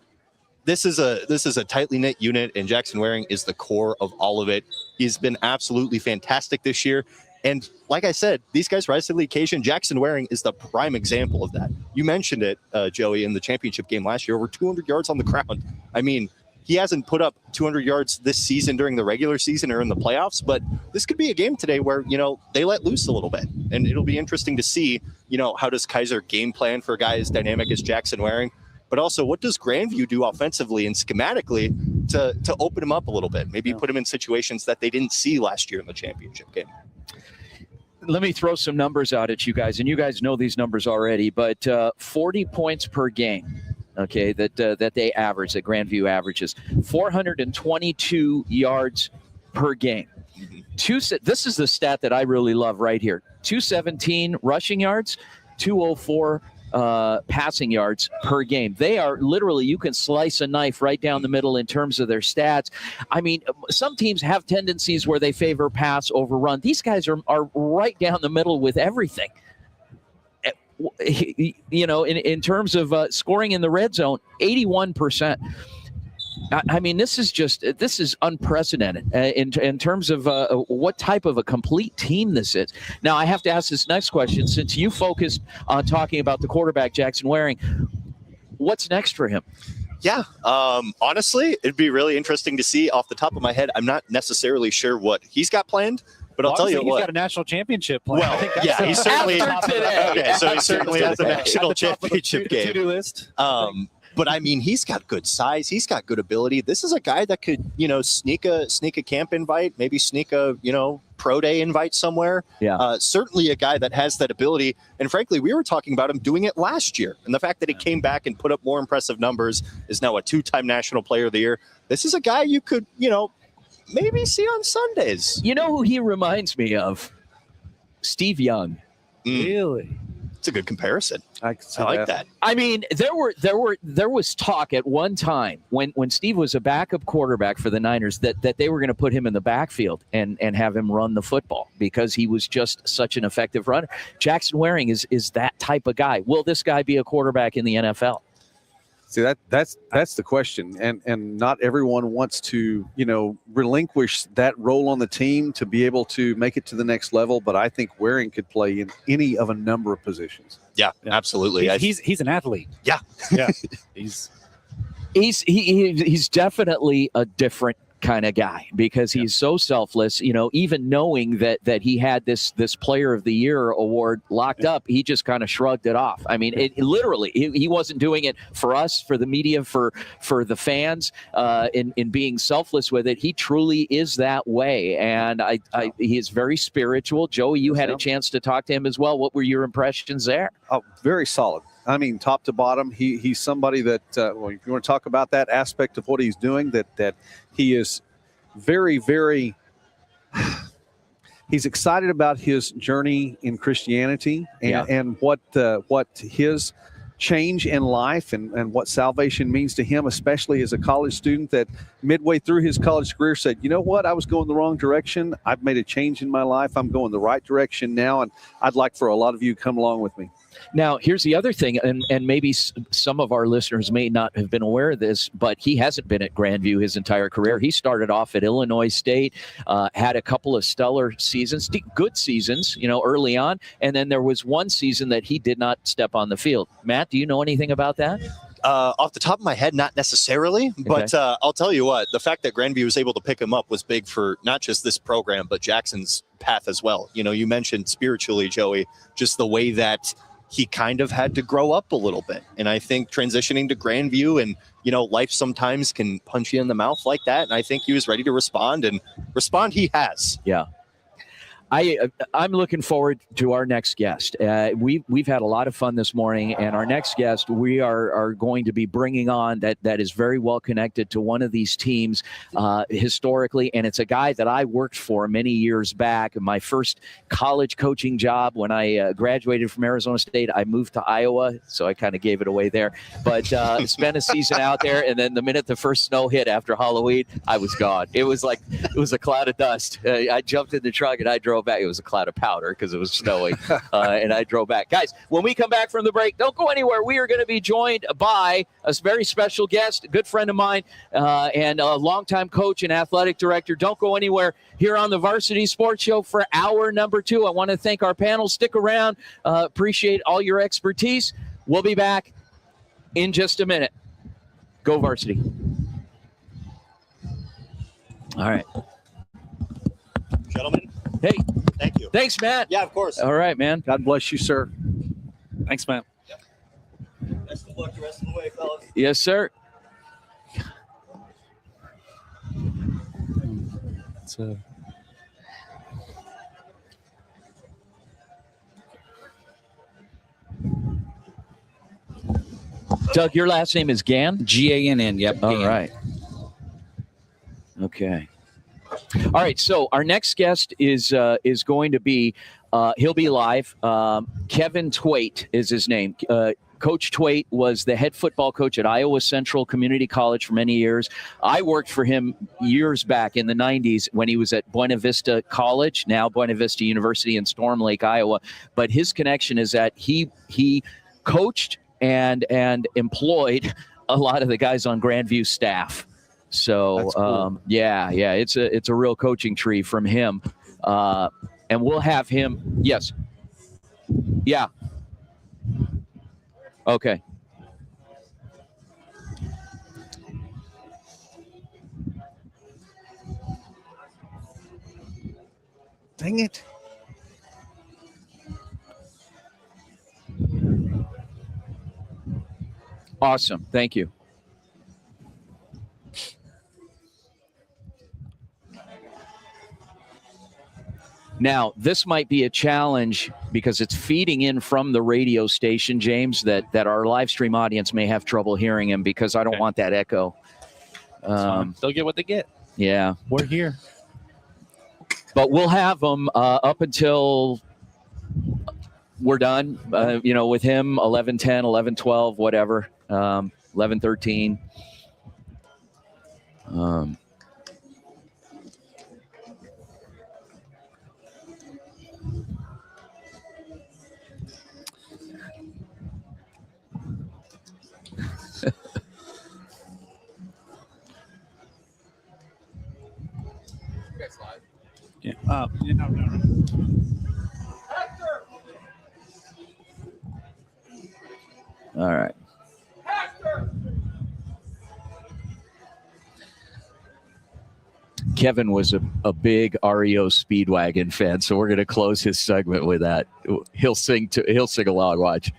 This is a tightly knit unit, and Jackson Waring is the core of all of it. He's been absolutely fantastic this year. And like I said, these guys rise to the occasion. Jackson Waring is the prime example of that. You mentioned it, Joey, in the championship game last year, over 200 yards on the ground. I mean, he hasn't put up 200 yards this season during the regular season or in the playoffs, but this could be a game today where, you know, they let loose a little bit. And it'll be interesting to see, you know, how does Kaiser game plan for a guy as dynamic as Jackson Waring? But also, what does Grandview do offensively and schematically to open him up a little bit? Maybe put him in situations that they didn't see last year in the championship game. Let me throw some numbers out at you guys, and you guys know these numbers already, but 40 points per game, okay, that they average, that Grandview averages, 422 yards per game. This is the stat that I really love right here. 217 rushing yards, 204 passing yards per game. They are literally, you can slice a knife right down the middle in terms of their stats. I mean, some teams have tendencies where they favor pass over run. These guys are right down the middle with everything. You know, in terms of scoring in the red zone, 81%. I mean, this is unprecedented in terms of what type of a complete team this is. Now, I have to ask this next question. Since you focused on talking about the quarterback, Jackson Waring, what's next for him? Yeah, honestly, it'd be really interesting to see. Off the top of my head, I'm not necessarily sure what he's got planned. But I'll tell you he's what. got a national championship plan. Well, he certainly. Okay, so he certainly has a national championship game. To-do list. But I mean, he's got good size. He's got good ability. This is a guy that could, you know, sneak a camp invite, maybe sneak a, you know, pro day invite somewhere. Yeah. Certainly a guy that has that ability. And frankly, we were talking about him doing it last year. And the fact that he came back and put up more impressive numbers, is now a 2-time National Player of the Year. This is a guy you could, you know, maybe see on Sundays. You know who he reminds me of? Steve Young. Really? It's a good comparison. I like that. I mean, there was talk at one time when Steve was a backup quarterback for the Niners that they were going to put him in the backfield and have him run the football because he was just such an effective runner. Jackson Waring is that type of guy. Will this guy be a quarterback in the NFL? See, that's the question, and not everyone wants to, you know, relinquish that role on the team to be able to make it to the next level. But I think Waring could play in any of a number of positions. Yeah, absolutely. He's an athlete. Yeah, yeah. He's definitely a different kind of guy because he's so selfless, even knowing that he had this Player of the Year award locked up, he just kind of shrugged it off. I mean, it literally, he wasn't doing it for us, for the media, for the fans, in being selfless with it. He truly is that way. And he is very spiritual. Joey, you had a chance to talk to him as well. What were your impressions there? Oh, very solid. I mean, top to bottom, he's somebody that, well, if you want to talk about that aspect of what he's doing, that he is very, very, he's excited about his journey in Christianity and what his change in life and what salvation means to him, especially as a college student that midway through his college career said, you know what, I was going the wrong direction. I've made a change in my life. I'm going the right direction now, and I'd like for a lot of you to come along with me. Now, here's the other thing, and maybe some of our listeners may not have been aware of this, but he hasn't been at Grandview his entire career. He started off at Illinois State, had a couple of stellar seasons, good seasons, early on, and then there was one season that he did not step on the field. Matt, do you know anything about that? Off the top of my head, not necessarily, but I'll tell you what, the fact that Grandview was able to pick him up was big for not just this program, but Jackson's path as well. You mentioned spiritually, Joey, just the way that he kind of had to grow up a little bit. And I think transitioning to Grandview and, life sometimes can punch you in the mouth like that. And I think he was ready to respond, and respond he has. Yeah. I'm looking forward to our next guest. We've had a lot of fun this morning, and our next guest we are going to be bringing on that is very well connected to one of these teams historically, and it's a guy that I worked for many years back. My first college coaching job when I graduated from Arizona State, I moved to Iowa, so I kind of gave it away there. But spent a season out there, and then the minute the first snow hit after Halloween, I was gone. It was a cloud of dust. I jumped in the truck and I drove back. It was a cloud of powder because it was snowing, and I drove back. Guys, when we come back from the break, don't go anywhere. We are going to be joined by a very special guest, a good friend of mine, and a longtime coach and athletic director. Don't go anywhere here on the Varsity Sports Show for hour number 2. I want to thank our panel. Stick around. Appreciate all your expertise. We'll be back in just a minute. Go Varsity. All right. Gentlemen. Hey. Thank you. Thanks, Matt. Yeah, of course. All right, man. God bless you, sir. Thanks, Matt. Best of luck the rest of the way, fellas. Yes, sir. Doug, your last name is Gann? Gann. Yep. All right. Okay. All right. So our next guest is going to be he'll be live. Kevin Twait is his name. Coach Twait was the head football coach at Iowa Central Community College for many years. I worked for him years back in the 90s when he was at Buena Vista College, now Buena Vista University in Storm Lake, Iowa. But his connection is that he coached and employed a lot of the guys on Grandview staff. So cool. It's a real coaching tree from him, and we'll have him. Yes. Yeah. Okay. Dang it. Awesome. Thank you. Now, this might be a challenge because it's feeding in from the radio station, James, that our live stream audience may have trouble hearing him because I don't want that echo. They'll get what they get. Yeah. We're here. But we'll have them up until we're done, with him, 11:10, 11:12, whatever, 11:13. Yeah. All right. Kevin was a big REO Speedwagon fan, so we're going to close his segment with that. He'll sing along. Watch.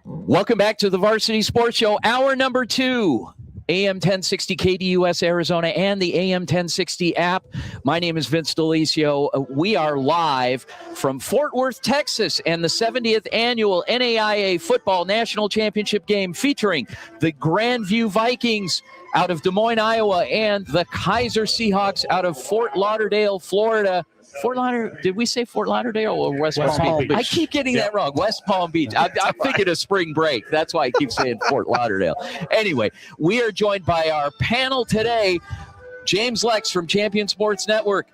Welcome back to the Varsity Sports Show, hour number 2. AM 1060 KDUS Arizona and the AM 1060 app. My name is Vince D'Alicio. We are live from Fort Worth, Texas, and the 70th annual NAIA Football National Championship game featuring the Grandview Vikings out of Des Moines, Iowa, and the Kaiser Seahawks out of Fort Lauderdale, Florida. Did we say Fort Lauderdale or West Palm Beach? I keep getting that wrong. West Palm Beach. I'm thinking of spring break. That's why I keep saying Fort Lauderdale. Anyway, we are joined by our panel today, James Lex from Champion Sports Network,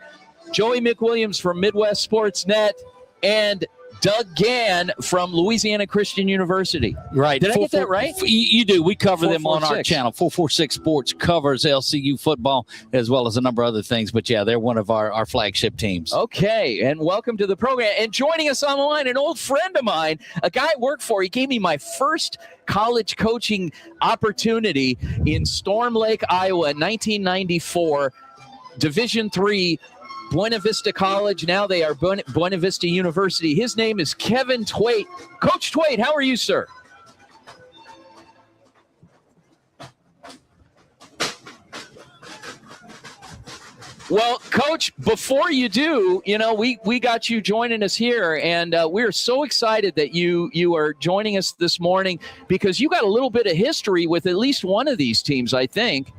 Joey McWilliams from Midwest Sports Net, and Doug Gann from Louisiana Christian University. Right. Did I get that right? You do. We cover them on our 446. channel. 446 Sports covers LCU football as well as a number of other things. But, yeah, they're one of our flagship teams. Okay, and welcome to the program. And joining us on the line, an old friend of mine, a guy I worked for. He gave me my first college coaching opportunity in Storm Lake, Iowa in 1994, Division III. Buena Vista College. Now they are Buena Vista University. His name is Kevin Twait. Coach Twait, how are you, sir? Well, Coach, before you do, we got you joining us here, and we're so excited that you are joining us this morning because you got a little bit of history with at least one of these teams, I think.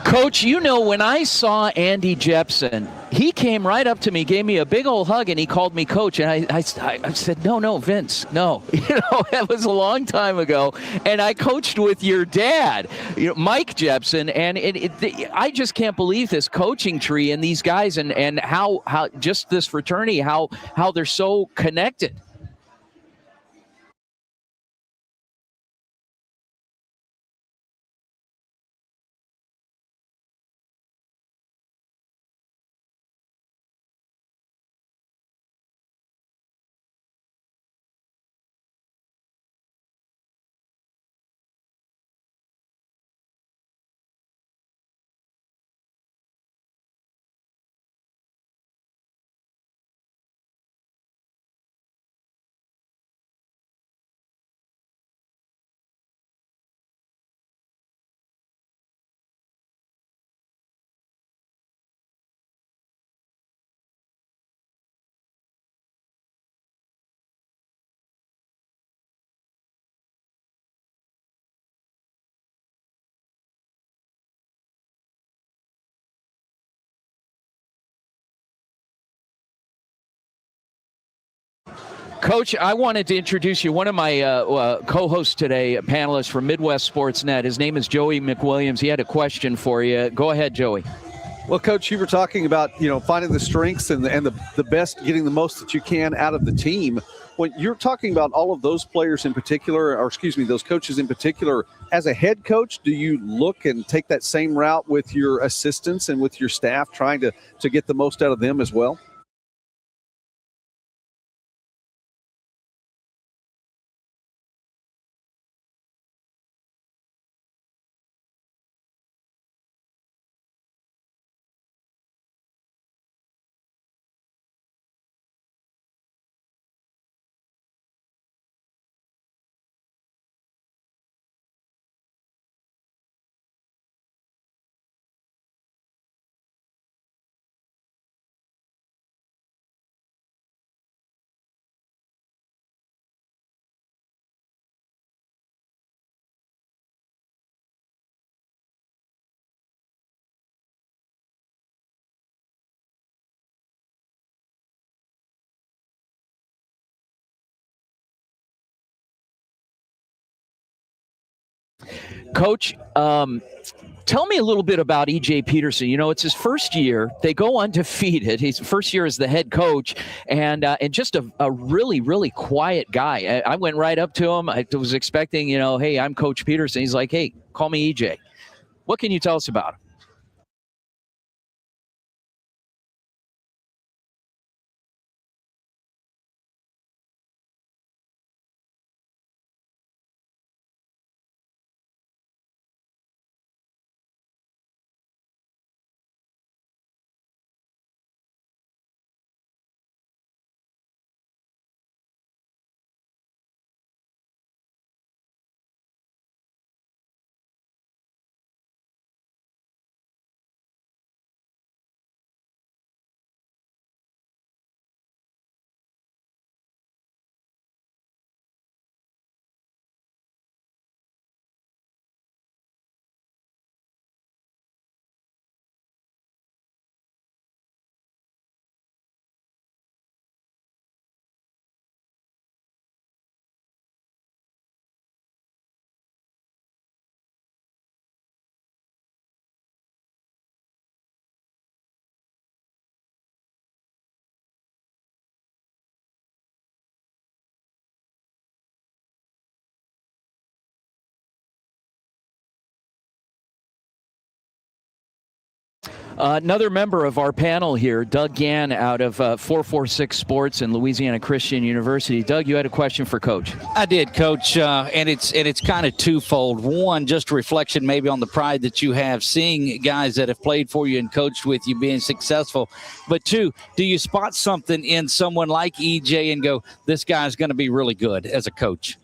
Coach, when I saw Andy Jepson, he came right up to me, gave me a big old hug, and he called me coach. And I said, no, Vince, no. That was a long time ago. And I coached with your dad, Mike Jepson. And I just can't believe this coaching tree and these guys and how just this fraternity, how they're so connected. Coach, I wanted to introduce you. One of my co-hosts today, a panelist from Midwest Sports Net. His name is Joey McWilliams. He had a question for you. Go ahead, Joey. Well, Coach, you were talking about, finding the strengths and the best, getting the most that you can out of the team. when you're talking about all of those players in particular, or excuse me, those coaches in particular, as a head coach, do you look and take that same route with your assistants and with your staff, trying to get the most out of them as well? Coach, tell me a little bit about E.J. Peterson. You know, it's his first year. They go undefeated. His first year as the head coach, and just a really, really quiet guy. I went right up to him. I was expecting, you know, hey, I'm Coach Peterson. He's like, hey, call me E.J. What can you tell us about him? Another member of our panel here, Doug Gann, out of 446 Sports and Louisiana Christian University. Doug, you had a question for Coach. I did, Coach, and it's kind of twofold. One, just a reflection maybe on the pride that you have seeing guys that have played for you and coached with you being successful. But two, do you spot something in someone like EJ and go, this guy's going to be really good as a coach?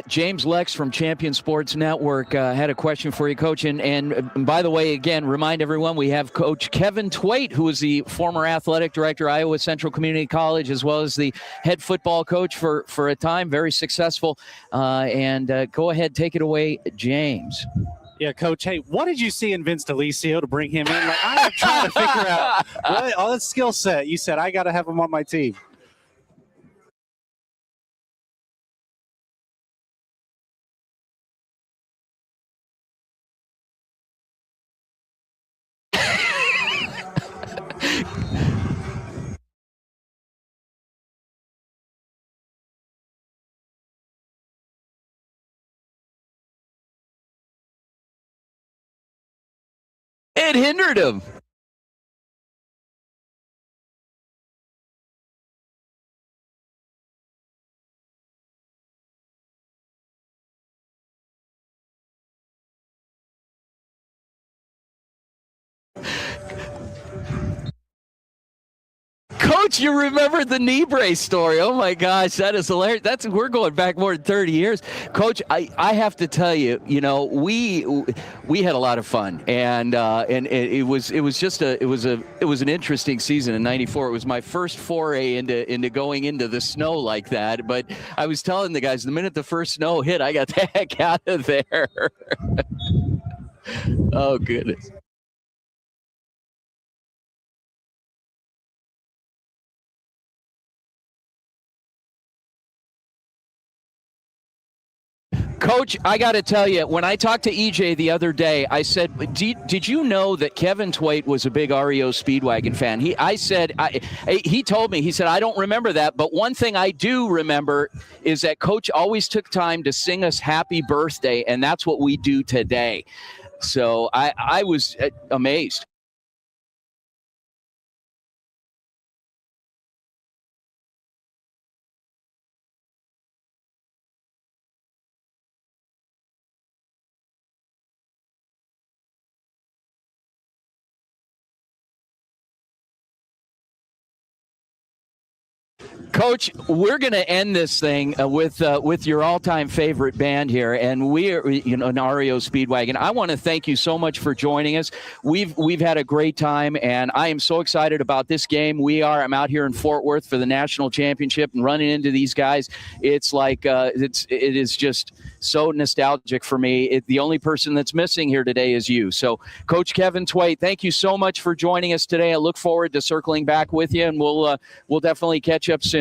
James Lex from Champion Sports Network had a question for you, Coach. And by the way, again, remind everyone we have Coach Kevin Twait, who is the former athletic director, Iowa Central Community College, as well as the head football coach for a time, very successful. And go ahead, take it away, James. Yeah, Coach. Hey, what did you see in Vince DeLisio to bring him in? Like, I am trying to figure out what on the skill set. You said I got to have him on my team. It hindered him. Coach, you remember the knee brace story. Oh, my gosh, that is hilarious. We're going back more than 30 years. Coach, I have to tell you, we had a lot of fun, and it was an interesting season in '94. It was my first foray into going into the snow like that. But I was telling the guys, the minute the first snow hit, I got the heck out of there. Oh, goodness. Coach, I got to tell you, when I talked to EJ the other day, I said, did you know that Kevin Twait was a big REO Speedwagon fan? He told me, he said, I don't remember that, but one thing I do remember is that Coach always took time to sing us happy birthday, and that's what we do today. So I was amazed. Coach, we're going to end this thing with your all-time favorite band here, and we're an REO Speedwagon. I want to thank you so much for joining us. We've had a great time, and I am so excited about this game. I'm out here in Fort Worth for the national championship, and running into these guys, it's like it is just so nostalgic for me. The only person that's missing here today is you. So, Coach Kevin Twait, thank you so much for joining us today. I look forward to circling back with you, and we'll definitely catch up soon.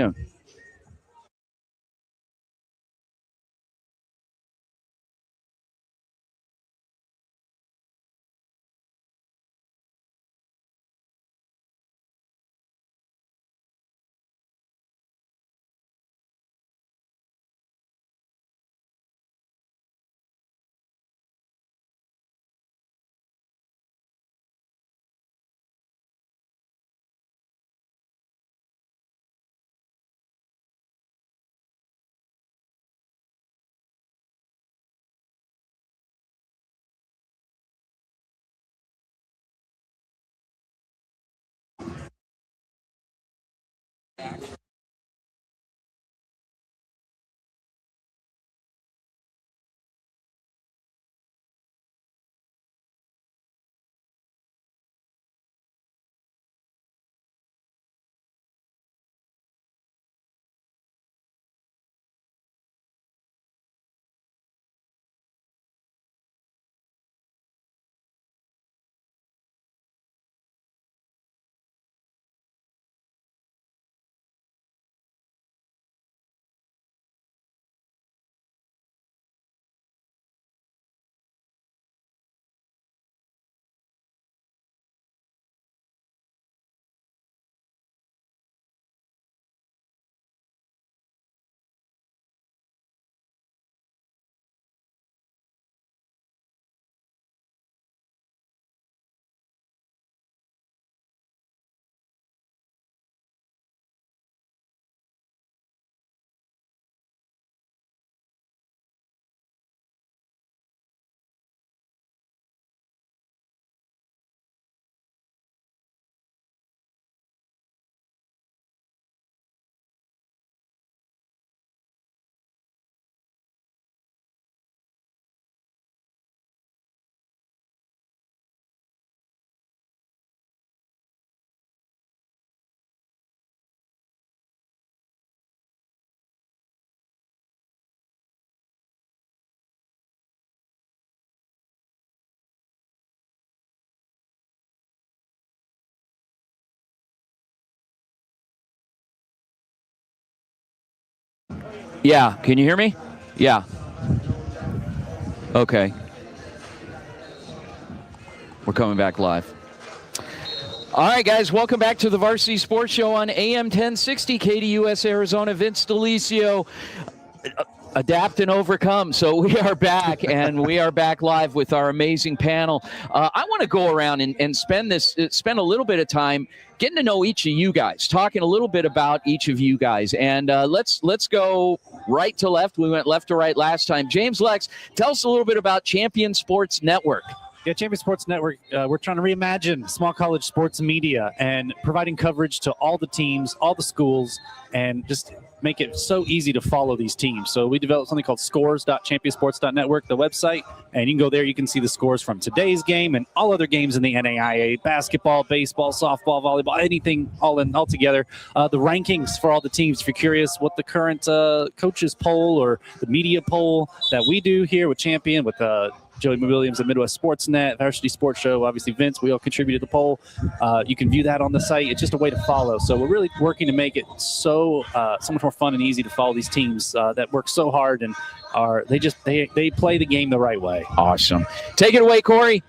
Yeah, can you hear me? Yeah. Okay. We're coming back live. All right, guys, welcome back to the Varsity Sports Show on AM 1060 KDUS Arizona. Vince DeLisio, adapt and overcome. So we are back, and we are back live with our amazing panel. I want to go around and spend a little bit of time getting to know each of you guys, talking a little bit about each of you guys. And let's go right to left. We went left to right last time. James Lex, tell us a little bit about Champion Sports Network. Yeah, Champion Sports Network, we're trying to reimagine small college sports media and providing coverage to all the teams, all the schools, and just make it so easy to follow these teams. So we developed something called scores.championsports.network, the website, and you can go there. You can see the scores from today's game and all other games in the NAIA, basketball, baseball, softball, volleyball, anything all together. The rankings for all the teams. If you're curious what the current coaches poll or the media poll that we do here with Champion, with Joey Williams at Midwest Sportsnet, Varsity Sports Show, obviously Vince, we all contributed to the poll. You can view that on the site. It's just a way to follow. So we're really working to make it so much more fun and easy to follow these teams that work so hard and they play the game the right way. Awesome. Take it away, Corey.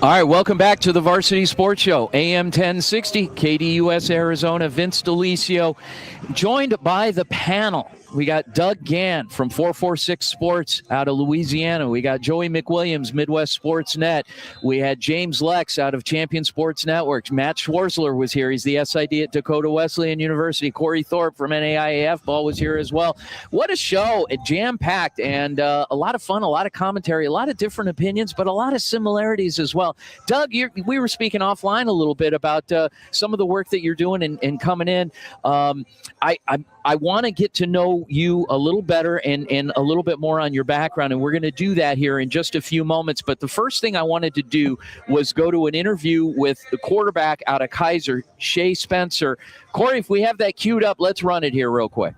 All right, welcome back to the Varsity Sports Show, AM 1060, KDUS Arizona, Vince DeLisio, joined by the panel. We got Doug Gann from 446 Sports out of Louisiana. We got Joey McWilliams, Midwest Sports Net. We had James Lex out of Champion Sports Networks. Matt Schwarzler was here. He's the SID at Dakota Wesleyan University. Corey Thorpe from NAIA Ball was here as well. What a show. Jam-packed and a lot of fun, a lot of commentary, a lot of different opinions, but a lot of similarities as well. Doug, we were speaking offline a little bit about some of the work that you're doing and coming in. I want to get to know you a little better and a little bit more on your background, and we're going to do that here in just a few moments. But the first thing I wanted to do was go to an interview with the quarterback out of Kaiser, Shea Spencer. Corey, if we have that queued up, let's run it here real quick.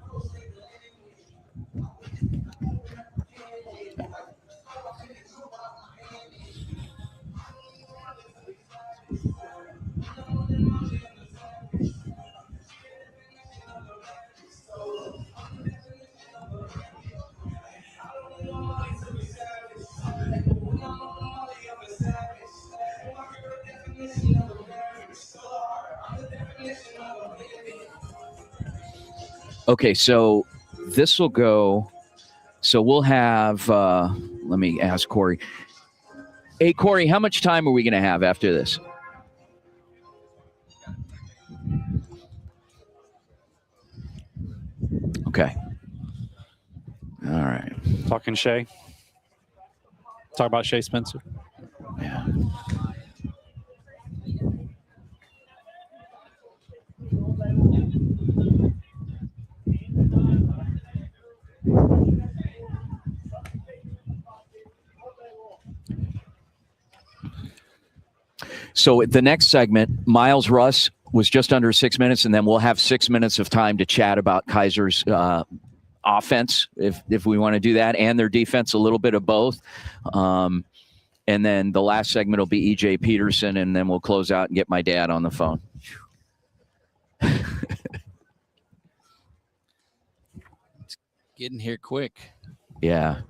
Okay, so this will go. So we'll have, let me ask Corey. Hey, Corey, how much time are we going to have after this? Okay. All right. Talking Shea. Talk about Shea Spencer. Yeah. So the next segment, Miles Russ was just under 6 minutes, and then we'll have 6 minutes of time to chat about Kaiser's offense, if we want to do that, and their defense, a little bit of both. And then the last segment will be E.J. Peterson, and then we'll close out and get my dad on the phone. It's getting here quick. Yeah.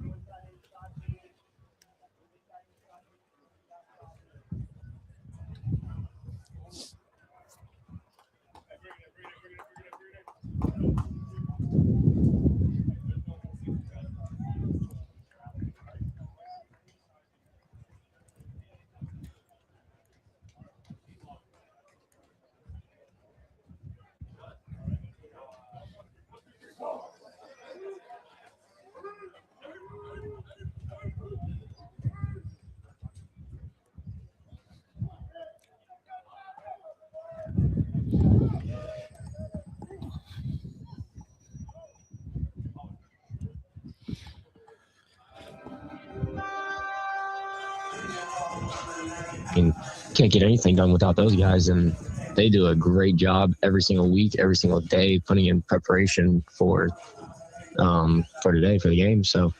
And can't get anything done without those guys, and they do a great job every single week, every single day, putting in preparation for today, for the game. So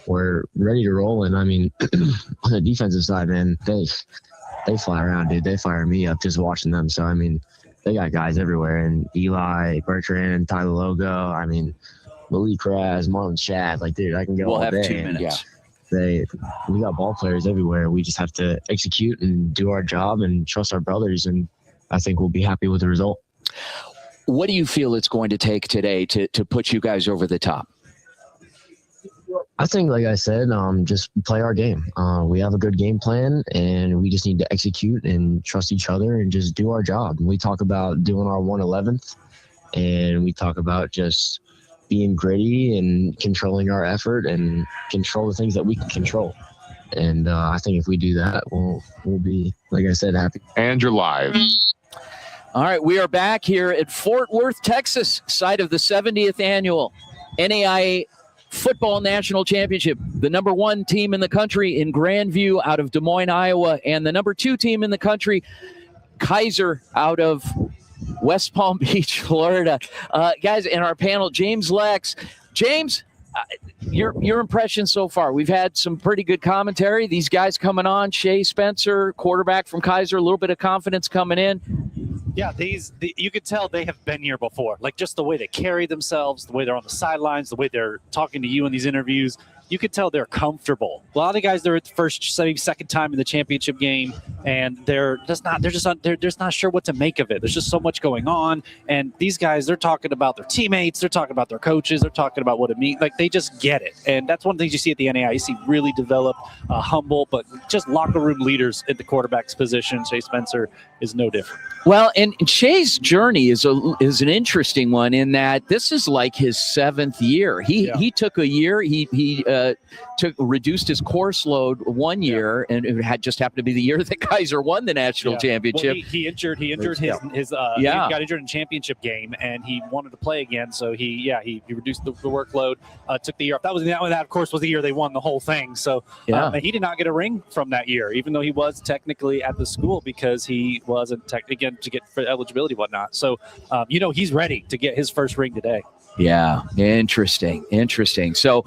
we're ready to roll. And I mean, on the defensive side, man, they fly around, dude. They fire me up just watching them. So I mean, they got guys everywhere, and Eli, Bertrand, Tyler Logo. I mean, Malik Kraz, Marlon Shad. Like, dude, I can go all day. We'll have 2 minutes. We got ball players everywhere. We just have to execute and do our job and trust our brothers, and I think we'll be happy with the result. What do you feel it's going to take today to put you guys over the top? I think, like I said, just play our game. We have a good game plan, and we just need to execute and trust each other and just do our job. We talk about doing our 111th, and we talk about just being gritty and controlling our effort and control the things that we can control. And I think if we do that, we'll be, like I said, happy. And you're live. All right, we are back here at Fort Worth, Texas, site of the 70th annual NAIA Football National Championship. The number 1 team in the country in Grandview out of Des Moines, Iowa, and the number 2 team in the country, Kaiser, out of West Palm Beach, Florida. Guys, in our panel, James Lex. James, your impression so far? We've had some pretty good commentary. These guys coming on, Shea Spencer, quarterback from Kaiser, a little bit of confidence coming in. Yeah, you could tell they have been here before. Like, just the way they carry themselves, the way they're on the sidelines, the way they're talking to you in these interviews. you could tell they're comfortable. A lot of the guys, they're at the first, maybe second time in the championship game, and they're just not sure what to make of it. There's just so much going on, and these guys, they're talking about their teammates, they're talking about their coaches, they're talking about what it means. Like, they just get it, and that's one of the things you see at the NAIA. You see really developed, humble, but just locker room leaders at the quarterback's position. Shea Spencer is no different. Well, and Shea's journey is an interesting one in that this is like his 7th year. He took a year. He reduced his course load 1 year, and it just happened to be the year that Kaiser won the national championship. Well, he injured his he got injured in championship game, and he wanted to play again. So he reduced the workload, took the year off. That of course was the year they won the whole thing. So he did not get a ring from that year, even though he was technically at the school, because he wasn't again to get for eligibility and whatnot. So he's ready to get his first ring today. Yeah, interesting. So,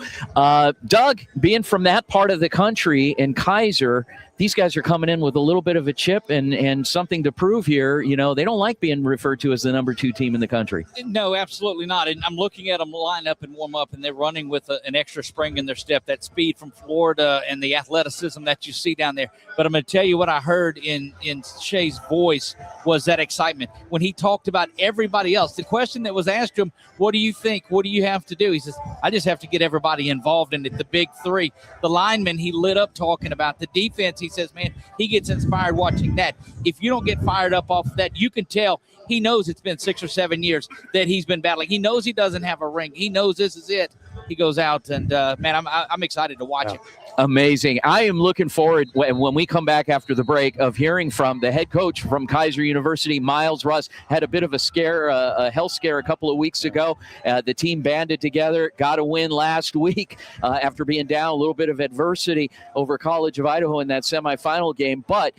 Doug, being from that part of the country in Kaiser, these guys are coming in with a little bit of a chip and something to prove here. They don't like being referred to as the number 2 team in the country. No, absolutely not. And I'm looking at them line up and warm up, and they're running with an extra spring in their step, that speed from Florida and the athleticism that you see down there. But I'm going to tell you what I heard in Shea's voice was that excitement. When he talked about everybody else, the question that was asked to him, what do you think? What do you have to do? He says, I just have to get everybody involved in it, the big 3. The linemen, he lit up talking about the defense. He says, man, he gets inspired watching that. If you don't get fired up off of that, you can tell he knows it's been 6 or 7 years that he's been battling. He knows he doesn't have a ring. He knows this is it. He goes out, and, man, I'm excited to watch it. Amazing. I am looking forward when we come back after the break of hearing from the head coach from Kaiser University, Miles Russ. Had a bit of a health scare a couple of weeks ago. The team banded together, got a win last week after being down a little bit of adversity over College of Idaho in that semifinal game. But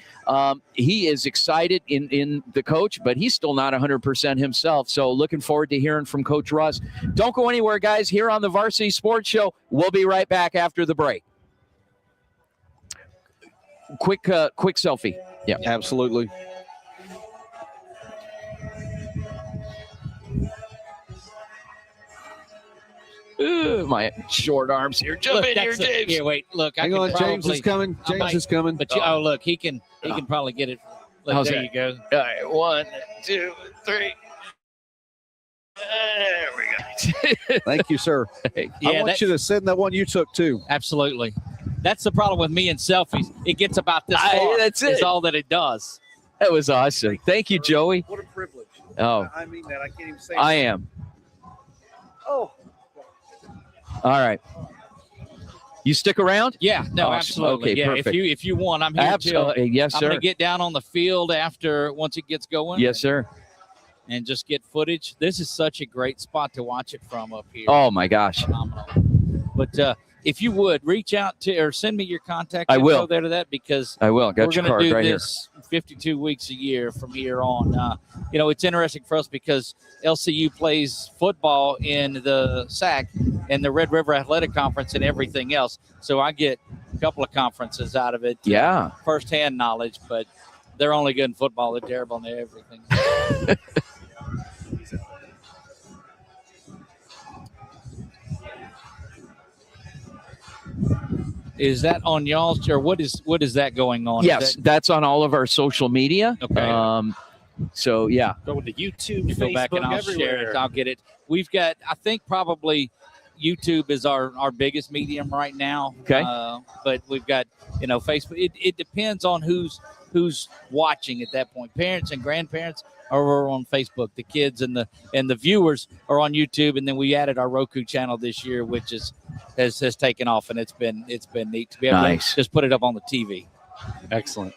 he is excited in the coach, but he's still not 100% himself. So looking forward to hearing from Coach Russ. Don't go anywhere, guys, here on the Varsity Sports Show. We'll be right back after the break. Quick selfie. Yeah, absolutely. Ooh, my short arms here. Jump in here, James. Here, wait. Look, hang on. James is coming. James is coming. But look, he can probably get it. Look, there you go. All right, 1, 2, 3. There we go. Thank you, sir. I want you to send that one you took too. Absolutely. That's the problem with me and selfies. It gets about this far. That's it. Is all that it does. That was awesome. Thank you, Joey. What a privilege. Oh, I mean that. I can't even say. I am. Oh. All right. You stick around? Yeah. No, Awesome. absolutely. Okay, yeah. perfect. If you want, I'm here. Absolutely. Yes, sir. I'm going to get down on the field once it gets going. Yes, sir. And just get footage. This is such a great spot to watch it from up here. Oh my gosh. Phenomenal. But if you would reach out to or send me your contact I info will. there to that, because I will. Got we're your going card to do right this 52 weeks a year from here on. It's interesting for us because LCU plays football in the SAC and the Red River Athletic Conference and everything else. So I get a couple of conferences out of it. Yeah. Firsthand knowledge, but they're only good in football. They're terrible in everything. Is that on y'all's, or what is that going on? Yes, that's on all of our social media. Okay. So yeah, Go to YouTube, Go back and I'll share it. I'll get it. We've got, I think probably YouTube is our biggest medium right now. Okay. But we've got, Facebook. It depends on who's watching at that point. Parents and grandparents are on Facebook. The kids and the viewers are on YouTube. And then we added our Roku channel this year, which has taken off, and it's been neat to be able to just put it up on the TV. Excellent.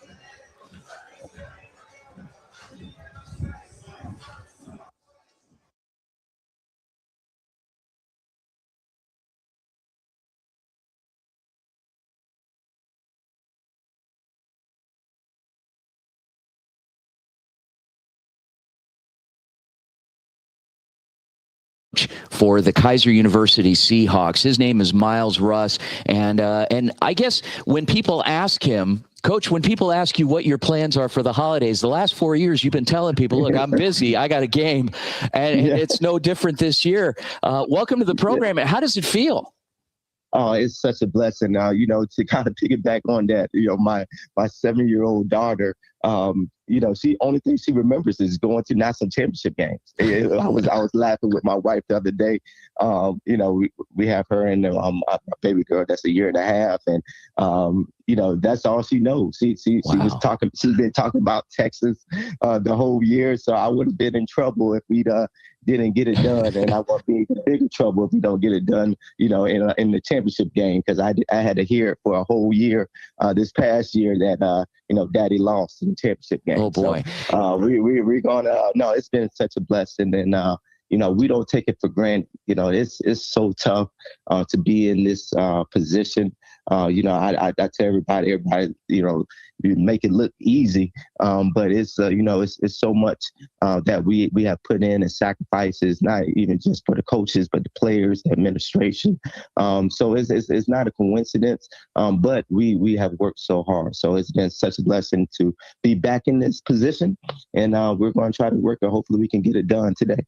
for the Kaiser University Seahawks. His name is Miles Russ. And I guess when people ask him, Coach, when people ask you what your plans are for the holidays, the last 4 years you've been telling people, look, I'm busy. I got a game. And it's no different this year. Welcome to the program. How does it feel? it's such a blessing. To kind of piggyback on that, my 7-year-old daughter, she only thing she remembers is going to national championship games. I was laughing with my wife the other day. We have her and our baby girl that's 1.5 years, and that's all she knows. She was talking. She's been talking about Texas the whole year. So I would have been in trouble if we didn't get it done, and I won't be in bigger trouble if we don't get it done. In the championship game, because I had to hear it for a whole year this past year that Daddy lost in the championship game. Oh boy. So, we're gonna. No, it's been such a blessing, and we don't take it for granted. It's so tough to be in this position. I tell everybody, you make it look easy, but it's so much that we have put in and sacrifices, not even just for the coaches, but the players, the administration. So it's not a coincidence, but we have worked so hard. So it's been such a blessing to be back in this position, and we're going to try to work, and hopefully we can get it done today.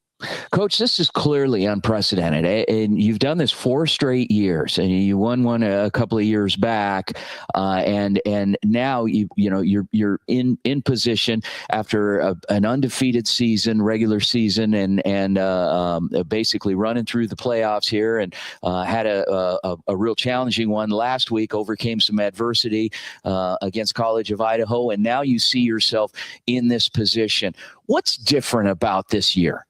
Coach, this is clearly unprecedented, and you've done this 4 straight years, and you won one a couple of years back, and now you're in position after an undefeated season, regular season, and basically running through the playoffs here, and had a real challenging one last week, overcame some adversity against College of Idaho, and now you see yourself in this position. What's different about this year?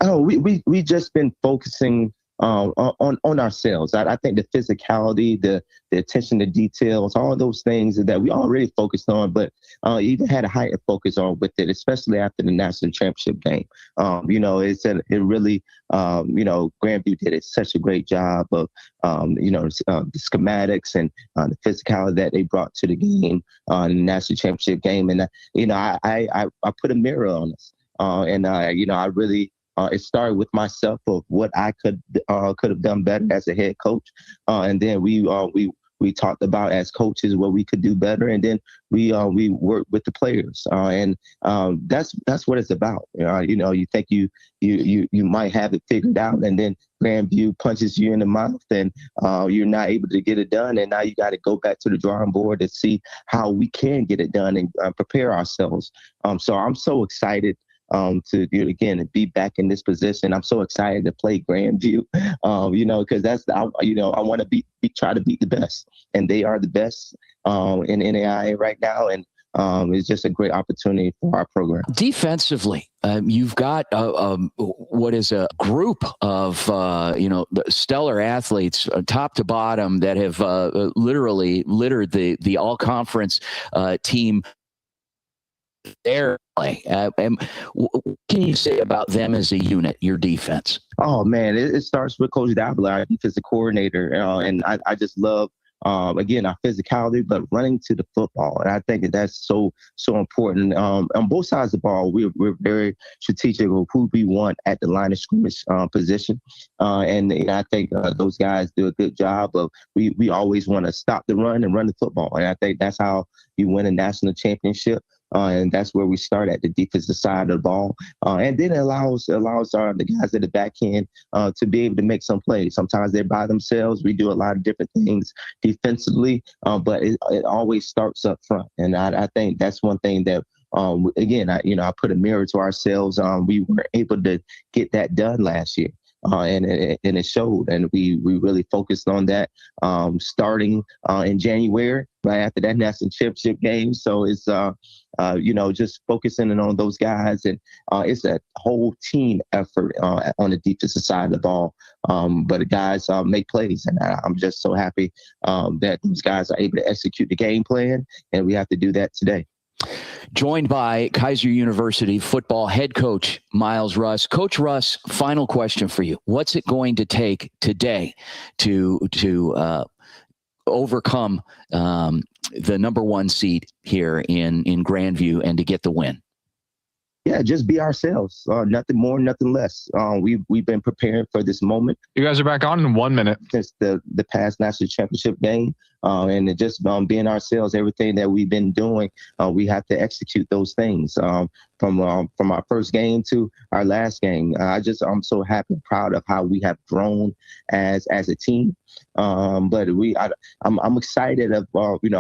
Oh, we just been focusing on ourselves. I think the physicality, the attention to details, all those things that we already focused on, but even had a heightened focus on with it, especially after the national championship game. It really, Grandview did such a great job of, the schematics and the physicality that they brought to the game, the national championship game. And, I put a mirror on us. I really, it started with myself of what I could have done better as a head coach, and then we talked about as coaches what we could do better, and then we worked with the players, and that's what it's about. You think you might have it figured out, and then Grandview punches you in the mouth, and you're not able to get it done, and now you got to go back to the drawing board to see how we can get it done and prepare ourselves. So I'm so excited to again be back in this position. I'm so excited to play Grandview, because that's I want to try to beat the best, and they are the best in NAIA right now, and it's just a great opportunity for our program. Defensively, you've got what is a group of stellar athletes, top to bottom, that have literally littered the all-conference team. Their play. What can you say about them as a unit, your defense? Oh, man, it starts with Coach Davila, our defensive coordinator. And I just love, again, our physicality, but running to the football. And I think that's so important. On both sides of the ball, we're very strategic of who we want at the line of scrimmage position. And I think those guys do a good job of, we always want to stop the run and run the football. And I think that's how you win a national championship. And that's where we start at the defensive side of the ball. And then it allows the guys at the back end to be able to make some plays. Sometimes they're by themselves. We do a lot of different things defensively, but it always starts up front. And I think that's one thing that, again, I put a mirror to ourselves. We were able to get that done last year. And it showed, and we really focused on that starting in January, right after that national championship game. So it's just focusing on those guys, and it's a whole team effort on the defensive side of the ball. But the guys make plays, and I'm just so happy that these guys are able to execute the game plan, and we have to do that today. Joined by Keiser University football head coach Miles Russ. Coach Russ, final question for you. What's it going to take today to overcome the number 1 seed here in Grandview and to get the win? Yeah, just be ourselves. Nothing more, nothing less. We've been preparing for this moment. You guys are back on in 1 minute. Since the past national championship game, And it just being ourselves, everything that we've been doing, we have to execute those things. From our first game to our last game, I'm so happy and proud of how we have grown as a team. But I'm excited of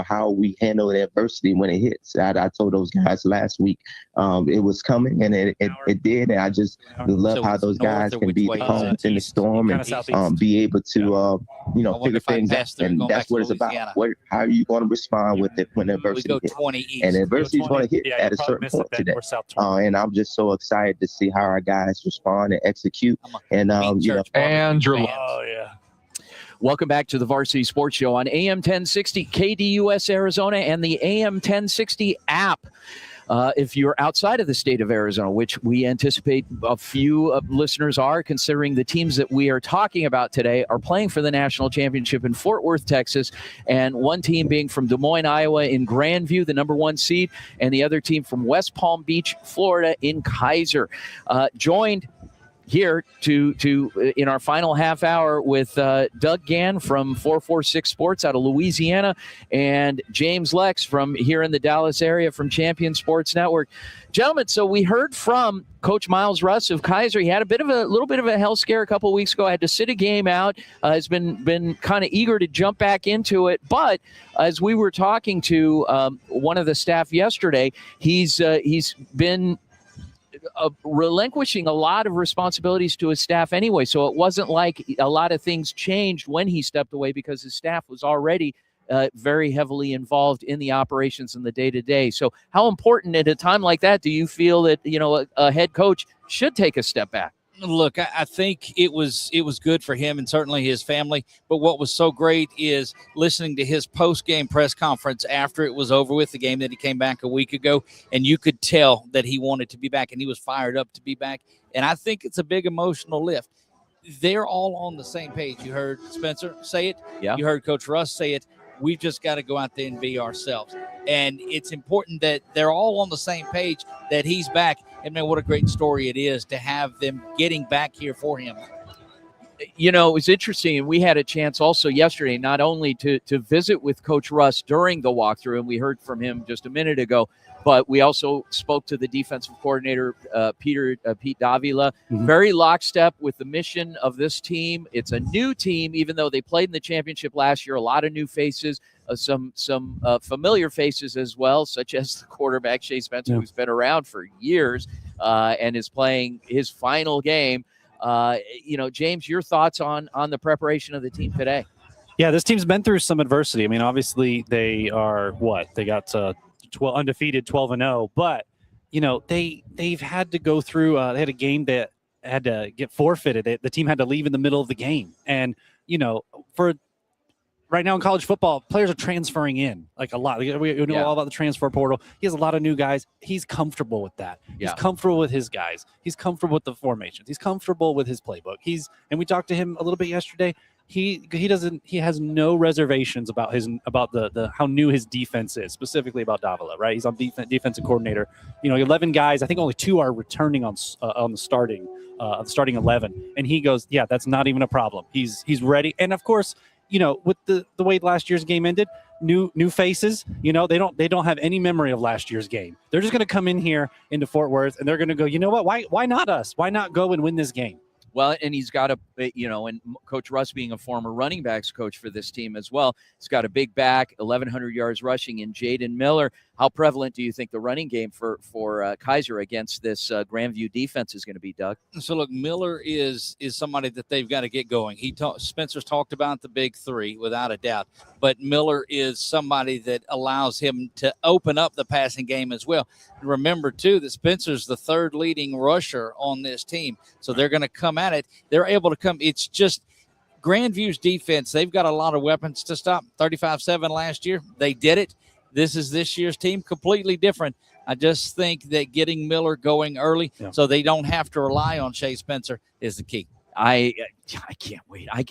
how we handle the adversity when it hits. I told those guys last week it was coming, and it did. And I just love how those guys can be calm in the storm and be able to figure things out. And that's what it's about. How are you going to respond with it when adversity hits? And adversity is going to hit at a certain point today. And I'm just so excited to see how our guys respond and execute. And Andrew. Oh yeah. Welcome back to the Varsity Sports Show on AM 1060 KDUS Arizona and the AM 1060 app. If you're outside of the state of Arizona, which we anticipate a few listeners are, considering the teams that we are talking about today are playing for the national championship in Fort Worth, Texas, and one team being from Des Moines, Iowa in Grandview, the number 1 seed, and the other team from West Palm Beach, Florida in Kaiser. Joined here in our final half hour with Doug Gann from 446 Sports out of Louisiana and James Lex from here in the Dallas area from Champion Sports Network. Gentlemen, so we heard from Coach Miles Russ of Kaiser. He had a little bit of a health scare a couple of weeks ago. Had to sit a game out. Has been kind of eager to jump back into it. But as we were talking to one of the staff yesterday, he's been relinquishing a lot of responsibilities to his staff anyway. So it wasn't like a lot of things changed when he stepped away because his staff was already very heavily involved in the operations and the day-to-day. So how important at a time like that do you feel that, a head coach should take a step back? Look, I think it was good for him and certainly his family. But what was so great is listening to his post-game press conference after it was over with, the game that he came back a week ago, and you could tell that he wanted to be back and he was fired up to be back. And I think it's a big emotional lift. They're all on the same page. You heard Spencer say it. Yeah. You heard Coach Russ say it. We've just got to go out there and be ourselves. And it's important that they're all on the same page, that he's back. And, man, what a great story it is to have them getting back here for him. It was interesting. And we had a chance also yesterday not only to visit with Coach Russ during the walkthrough, and we heard from him just a minute ago, but we also spoke to the defensive coordinator, Pete Davila, very lockstep with the mission of this team. It's a new team, even though they played in the championship last year, a lot of new faces, some familiar faces as well, such as the quarterback, Shea Spencer, who's been around for years and is playing his final game. James, your thoughts on the preparation of the team today? Yeah, this team's been through some adversity. I mean, obviously they are they got 12 undefeated, 12-0, but they've had to go through. They had a game that had to get forfeited. The team had to leave in the middle of the game, and for right now in college football, players are transferring in like a lot. We know all about the transfer portal. He has a lot of new guys. He's comfortable with that. He's comfortable with his guys. He's comfortable with the formations. He's comfortable with his playbook. And we talked to him a little bit yesterday. He has no reservations about the how new his defense is, specifically about Davila, right? He's on defensive coordinator. 11 guys. I think only 2 are returning on the starting 11, and he goes, yeah, that's not even a problem. He's ready, and of course, with the way last year's game ended, new faces, they don't have any memory of last year's game. They're just going to come in here into Fort Worth and they're going to go, you know what? Why not us? Why not go and win this game? Well, and he's got and Coach Russ being a former running backs coach for this team as well, he's got a big back, 1,100 yards rushing in Jaden Miller. How prevalent do you think the running game for Kaiser against this Grandview defense is going to be, Doug? So, look, Miller is somebody that they've got to get going. Spencer's talked about the big 3, without a doubt. But Miller is somebody that allows him to open up the passing game as well. Remember, too, that Spencer's the 3rd leading rusher on this team. So they're going to come at it. They're able to come. It's just Grandview's defense. They've got a lot of weapons to stop. 35-7 last year. They did it. This is this year's team, completely different. I just think that getting Miller going early so they don't have to rely on Shea Spencer is the key. I can't wait. I'm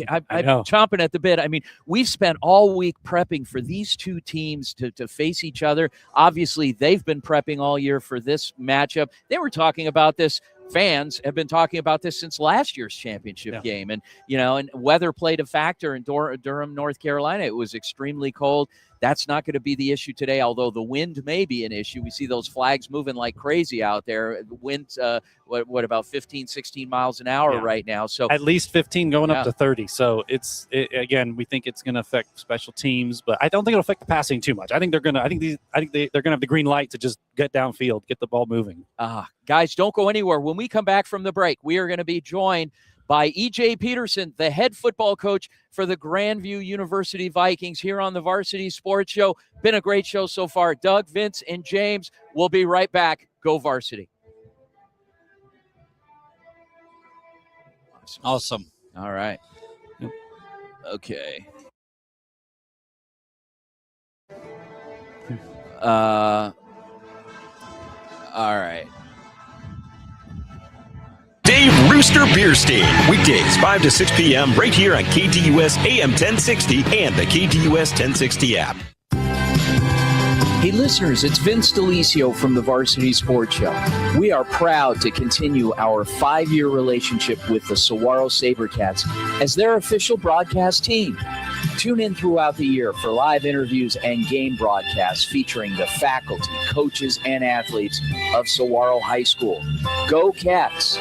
chomping at the bit. I mean, we've spent all week prepping for these two teams to face each other. Obviously, they've been prepping all year for this matchup. They were talking about this fans have been talking about this since last year's championship game. And, and weather played a factor in Durham, North Carolina. It was extremely cold. That's not going to be the issue today, although the wind may be an issue. We see those flags moving like crazy out there. The wind's, what about 15, 16 miles an hour right now? So at least 15 going up to 30. So again, we think it's going to affect special teams, but I don't think it'll affect the passing too much. I think they're going to have the green light to just get downfield, get the ball moving. Guys, don't go anywhere. When we come back from the break, we are going to be joined by E.J. Peterson, the head football coach for the Grandview University Vikings here on the Varsity Sports Show. Been a great show so far. Doug, Vince, and James will be right back. Go Varsity. Awesome. All right. Okay. All right. Dave Rooster Beerstein, weekdays 5 to 6 p.m. right here on KDUS AM 1060 and the KDUS 1060 app. Hey listeners, it's Vince DeLisio from the Varsity Sports Show. We are proud to continue our 5-year relationship with the Saguaro SaberCats as their official broadcast team. Tune in throughout the year for live interviews and game broadcasts featuring the faculty, coaches, and athletes of Saguaro High School. Go Cats!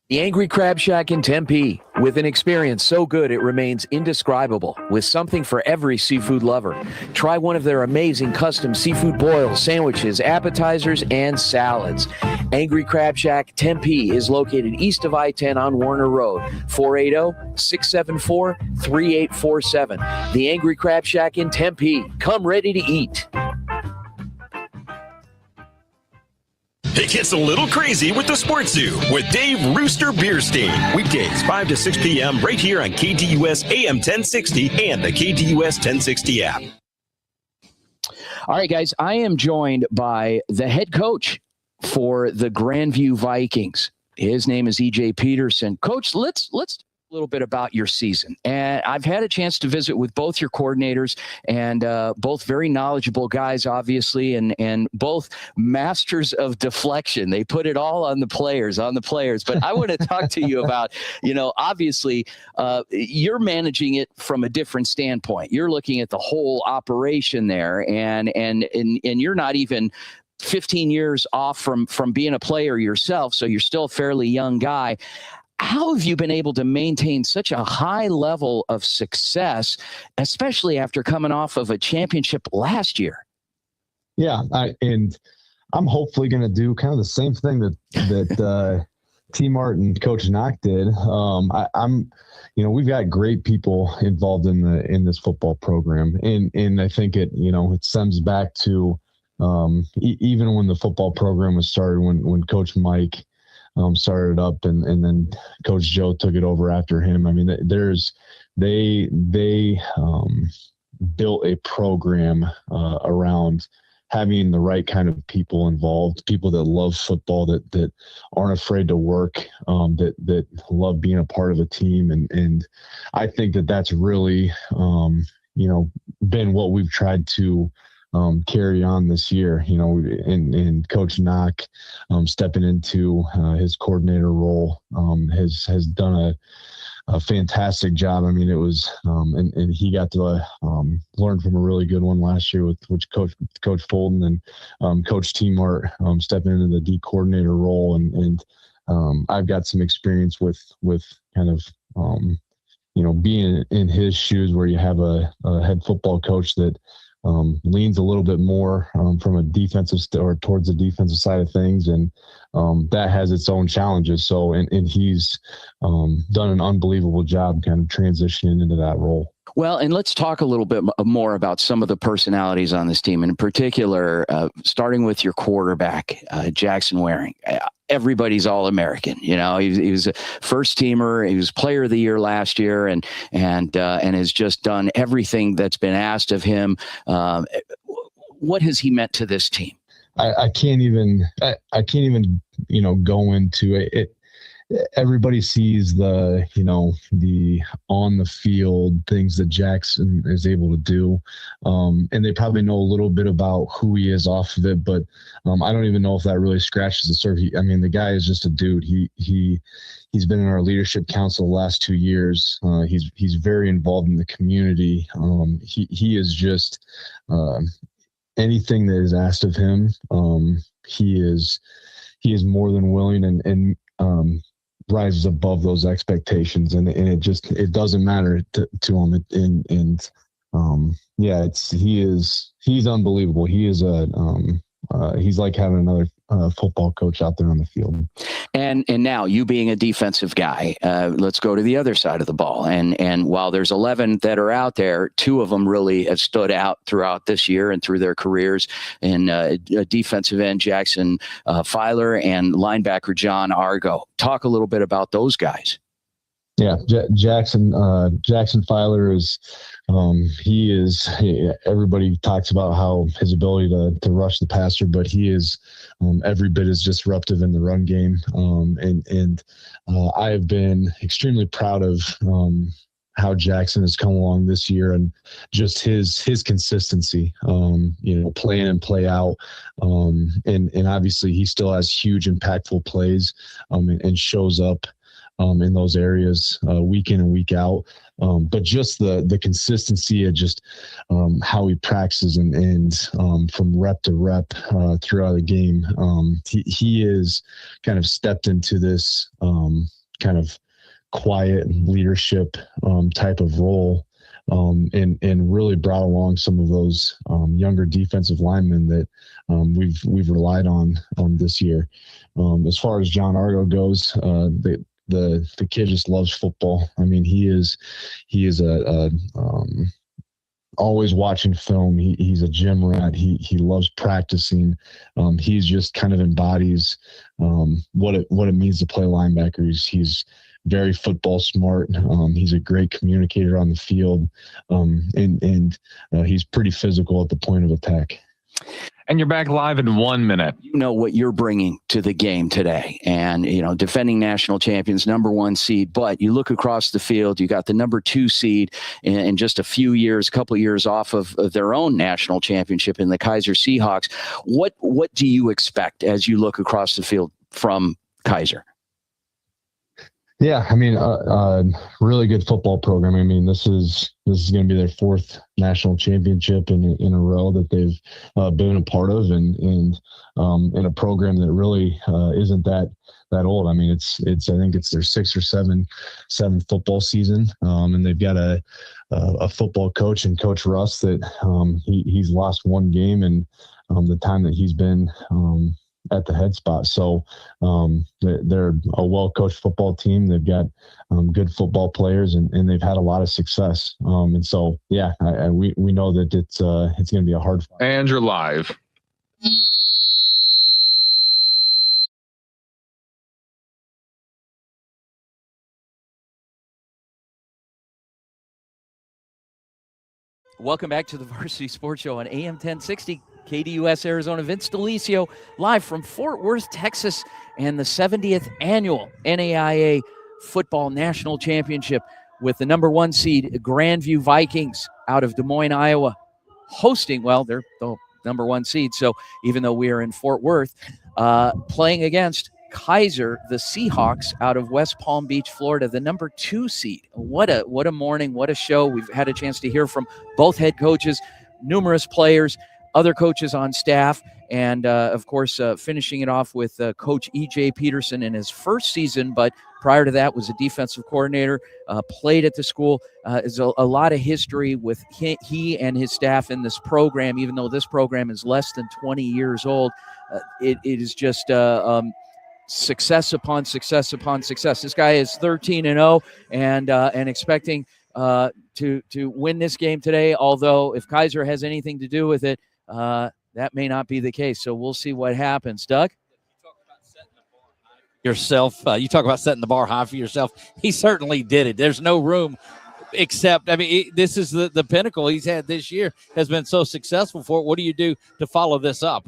The Angry Crab Shack in Tempe, with an experience so good it remains indescribable, with something for every seafood lover. Try one of their amazing custom seafood boils, sandwiches, appetizers, and salads. Angry Crab Shack Tempe is located east of I-10 on Warner Road, 480-674-3847. The Angry Crab Shack in Tempe. Come ready to eat. It gets a little crazy with the Sports Zoo with Dave Rooster Beerstein. Weekdays 5 to 6 p.m. right here on KDUS AM 1060 and the KDUS 1060 app. All right, guys, I am joined by the head coach for the Grandview Vikings. His name is E.J. Peterson. Coach, let's a little bit about your season. And I've had a chance to visit with both your coordinators, and both very knowledgeable guys, obviously, and both masters of deflection. They put it all on the players. But I want to talk to you about, obviously, you're managing it from a different standpoint. You're looking at the whole operation there, and you're not even 15 years off from being a player yourself, so you're still a fairly young guy. How have you been able to maintain such a high level of success, especially after coming off of a championship last year? Yeah, and I'm hopefully going to do kind of the same thing that T. Mart and Coach Knock did. We've got great people involved in this football program, and I think it stems back to even when the football program was started, when Coach Mike started up, and then Coach Joe took it over after him. I mean, they built a program around having the right kind of people involved, people that love football, that aren't afraid to work, that love being a part of a team. And I think that's really, been what we've tried to carry on this year, and Coach Knock stepping into his coordinator role has done a fantastic job. I mean, it was, and he got to learn from a really good one last year with Coach Fulton, and Coach T. Mart stepping into the D coordinator role, and I've got some experience with kind of being in his shoes, where you have a head football coach that leans a little bit more from a defensive or towards the defensive side of things, and that has its own challenges. So, and he's done an unbelievable job kind of transitioning into that role. Well, and let's talk a little bit more about some of the personalities on this team, in particular, starting with your quarterback, Jackson Waring. Everybody's All-American. He was a first teamer. He was Player of the Year last year, and has just done everything that's been asked of him. What has he meant to this team? I can't even go into it. everybody sees the on the field things that Jackson is able to do, and they probably know a little bit about who he is off of it, but I don't even know if that really scratches the surface. The guy is just a dude. He's been in our leadership council the last 2 years. He's very involved in the community. He is just anything that is asked of him. He is more than willing and rises above those expectations, and it doesn't matter to him. He's unbelievable. He is he's like having another football coach out there on the field. And now, you being a defensive guy, let's go to the other side of the ball. And while there's 11 that are out there, 2 of them really have stood out throughout this year and through their careers. And defensive end Jackson Filer and linebacker John Argo. Talk a little bit about those guys. Yeah, Jackson Filer is everybody talks about how his ability to rush the passer, but he is every bit as disruptive in the run game. I have been extremely proud of how Jackson has come along this year and just his consistency, play in and play out. And obviously he still has huge impactful plays and shows up in those areas week in and week out. But just the consistency of just how he practices and from rep to rep throughout the game, he is kind of stepped into this kind of quiet leadership type of role, and really brought along some of those younger defensive linemen that we've relied on this year. As far as John Argo goes, the kid just loves football. He is always watching film. He's a gym rat. He loves practicing. He's just kind of embodies what it means to play linebacker. He's very football smart. He's a great communicator on the field, and he's pretty physical at the point of attack. And you're back live in 1 minute. You know what you're bringing to the game today, and defending national champions, number 1 seed. But you look across the field, you got the number 2 seed in just a couple years off of their own national championship in the Kaiser Seahawks. What do you expect as you look across the field from Kaiser? Yeah, really good football program. This is going to be their 4th national championship in a row that they've been a part of, and in a program that really isn't that old. I think it's their 6th or 7th football season, and they've got a football coach and Coach Russ that he's lost 1 game in the time that he's been at the head spot. So they're a well-coached football team. They've got good football players, and they've had a lot of success. And so, yeah, we know that it's going to be a hard fight. And you're live. Welcome back to the Varsity Sports Show on AM 1060. KDUS Arizona. Vince DeLisio live from Fort Worth, Texas, and the 70th annual NAIA Football National Championship with the number 1 seed Grandview Vikings out of Des Moines, Iowa, hosting, they're the number 1 seed, so even though we are in Fort Worth, playing against Kaiser, the Seahawks out of West Palm Beach, Florida, the number 2 seed. What a morning, what a show. We've had a chance to hear from both head coaches, numerous players, other coaches on staff, and of course finishing it off with Coach E.J. Peterson in his first season, but prior to that was a defensive coordinator, played at the school. There's a lot of history with he and his staff in this program, even though this program is less than 20 years old. It is just success upon success upon success. This guy is 13-0 and expecting to win this game today, although if Kaiser has anything to do with it, that may not be the case. So we'll see what happens. Doug? Yourself, you talk about setting the bar high for yourself. He certainly did it. There's no room except, this is the pinnacle he's had this year, has been so successful for it. What do you do to follow this up?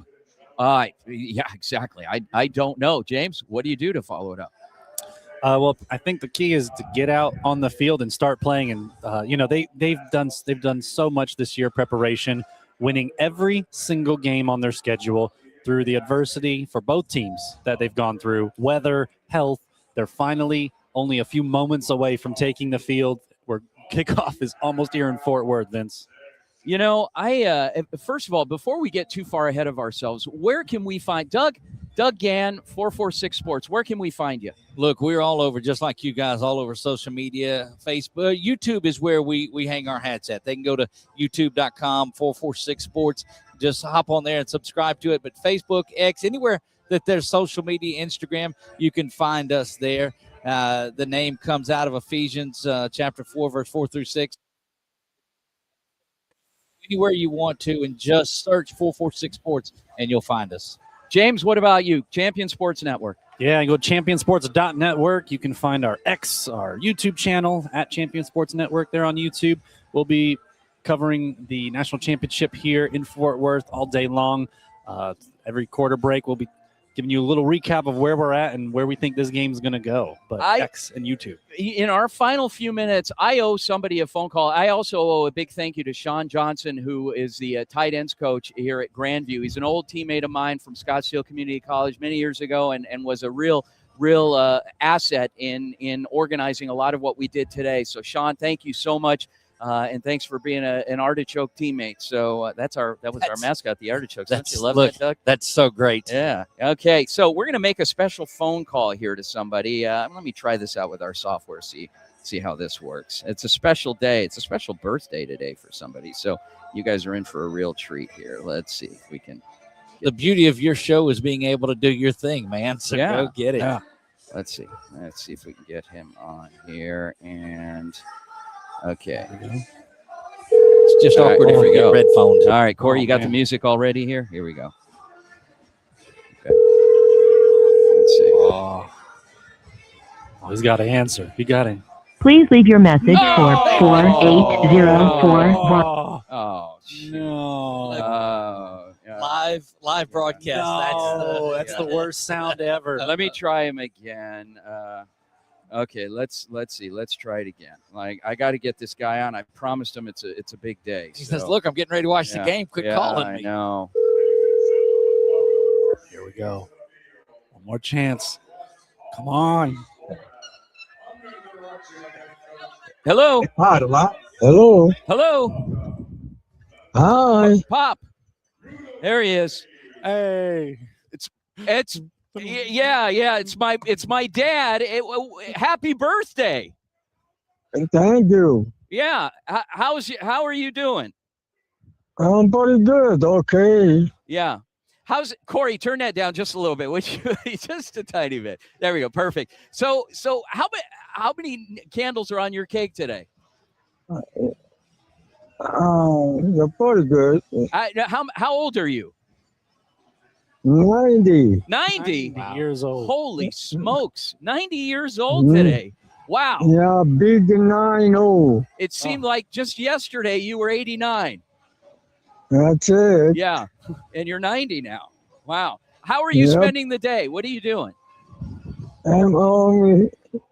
Yeah, exactly. I don't know. James, what do you do to follow it up? Well, I think the key is to get out on the field and start playing. And they've done so much this year preparation, winning every single game on their schedule through the adversity for both teams that they've gone through, weather, health. They're finally only a few moments away from taking the field, where kickoff is almost here in Fort Worth, Vince. I first of all, before we get too far ahead of ourselves, where can we find Doug Gann, 446 Sports? Where can we find you? Look, we're all over, just like you guys, all over social media, Facebook. YouTube is where we hang our hats at. They can go to youtube.com, 446 Sports. Just hop on there and subscribe to it. But Facebook, X, anywhere that there's social media, Instagram, you can find us there. The name comes out of Ephesians chapter 4, verse 4 through 6. Anywhere you want to, and just search 446 Sports, and you'll find us. James, what about you? Champion Sports Network. Yeah, go to championsports.network. You can find our YouTube channel at Champion Sports Network there on YouTube. We'll be covering the national championship here in Fort Worth all day long. Every quarter break, we'll be giving you a little recap of where we're at and where we think this game is going to go. But X and YouTube. In our final few minutes, I owe somebody a phone call. I also owe a big thank you to Sean Johnson, who is the tight ends coach here at Grandview. He's an old teammate of mine from Scottsdale Community College many years ago, and was a real asset in organizing a lot of what we did today. So, Sean, thank you so much. And thanks for being an artichoke teammate. So that was our mascot, the artichokes. Don't you love that, Doug? That's so great. Yeah. Okay. So we're going to make a special phone call here to somebody. Let me try this out with our software. See how this works. It's a special day. It's a special birthday today for somebody. So you guys are in for a real treat here. Let's see if we can. The beauty of your show is being able to do your thing, man. So go get it. Yeah. Let's see if we can get him on here. And okay. It's just awkward if we get red phones. All right, Corey, you got the music all ready here? Here we go. Okay. Let's see. Oh, he's got to answer. He got it. Please leave your message for 48041. Oh, no. Live broadcast. No, that's the worst sound ever. Let me try him again. Okay, let's see. Let's try it again. Like, I got to get this guy on. I promised him it's a big day. He says, "Look, I'm getting ready to watch the game. Quit calling me." I know. Here we go. One more chance. Come on. Hello. Hello. Hello. Hi. Pop. There he is. Hey. It's it's my dad. Happy birthday. Thank you. Yeah. How are you doing? I'm pretty good. Okay. Yeah. How's it? Corey, turn that down just a little bit, would you? Just a tiny bit. There we go. Perfect. So how many candles are on your cake today? You're pretty good. How old are you? 90. 90 years old. Holy smokes. 90 years old today. Wow. Yeah, big 90. It seemed like just yesterday you were 89. That's it. Yeah. And you're 90 now. Wow. How are you spending the day? What are you doing?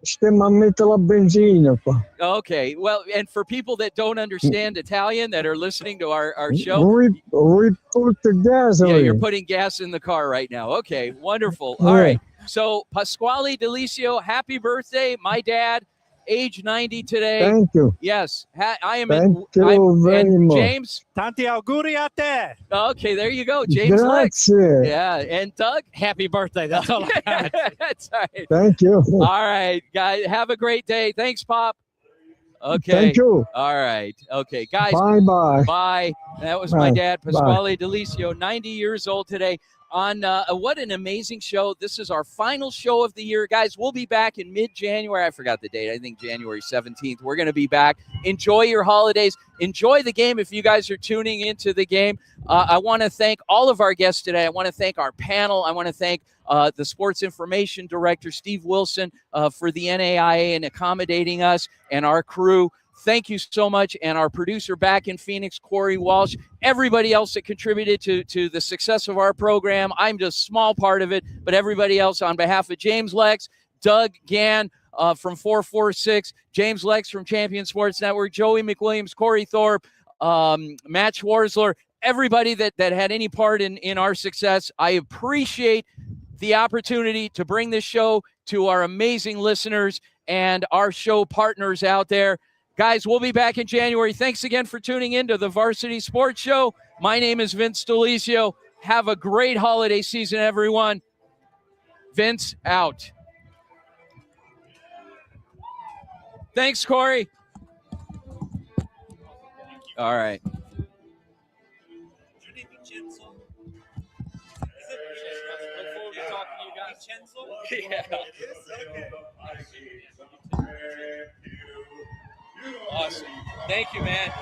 Stimmamente benzina. Okay. Well, and for people that don't understand Italian that are listening to our show. We put the gasoline. Yeah, you're putting gas in the car right now. Okay, wonderful. All right. So, Pasquale Delisio, happy birthday. My dad, age 90 today. Thank you. Yes. I am. Thank you very much. James. Tanti auguri a te. Okay, there you go. James Lex. Grazie. Yeah. And Doug. Happy birthday. That's all I got. That's all right. Thank you. All right, guys. Have a great day. Thanks, Pop. Okay. Thank you. All right. Okay, guys. Bye-bye. Bye. That was my dad, Pasquale Delisio, 90 years old today. On what an amazing show. This is our final show of the year. Guys, we'll be back in mid-January. I forgot the date. I think January 17th. We're going to be back. Enjoy your holidays. Enjoy the game if you guys are tuning into the game. I want to thank all of our guests today. I want to thank our panel. I want to thank the Sports Information Director, Steve Wilson, for the NAIA and accommodating us and our crew. Thank you so much. And our producer back in Phoenix, Corey Walsh, everybody else that contributed to the success of our program. I'm just a small part of it, but everybody else, on behalf of James Lex, Doug Gann, from 446, James Lex from Champion Sports Network, Joey McWilliams, Corey Thorpe, Matt Schwarzler, everybody that had any part in our success. I appreciate the opportunity to bring this show to our amazing listeners and our show partners out there. Guys, we'll be back in January. Thanks again for tuning in to the Varsity Sports Show. My name is Vince Delisio. Have a great holiday season, everyone. Vince out. Thanks, Corey. All right. Awesome. Thank you, man.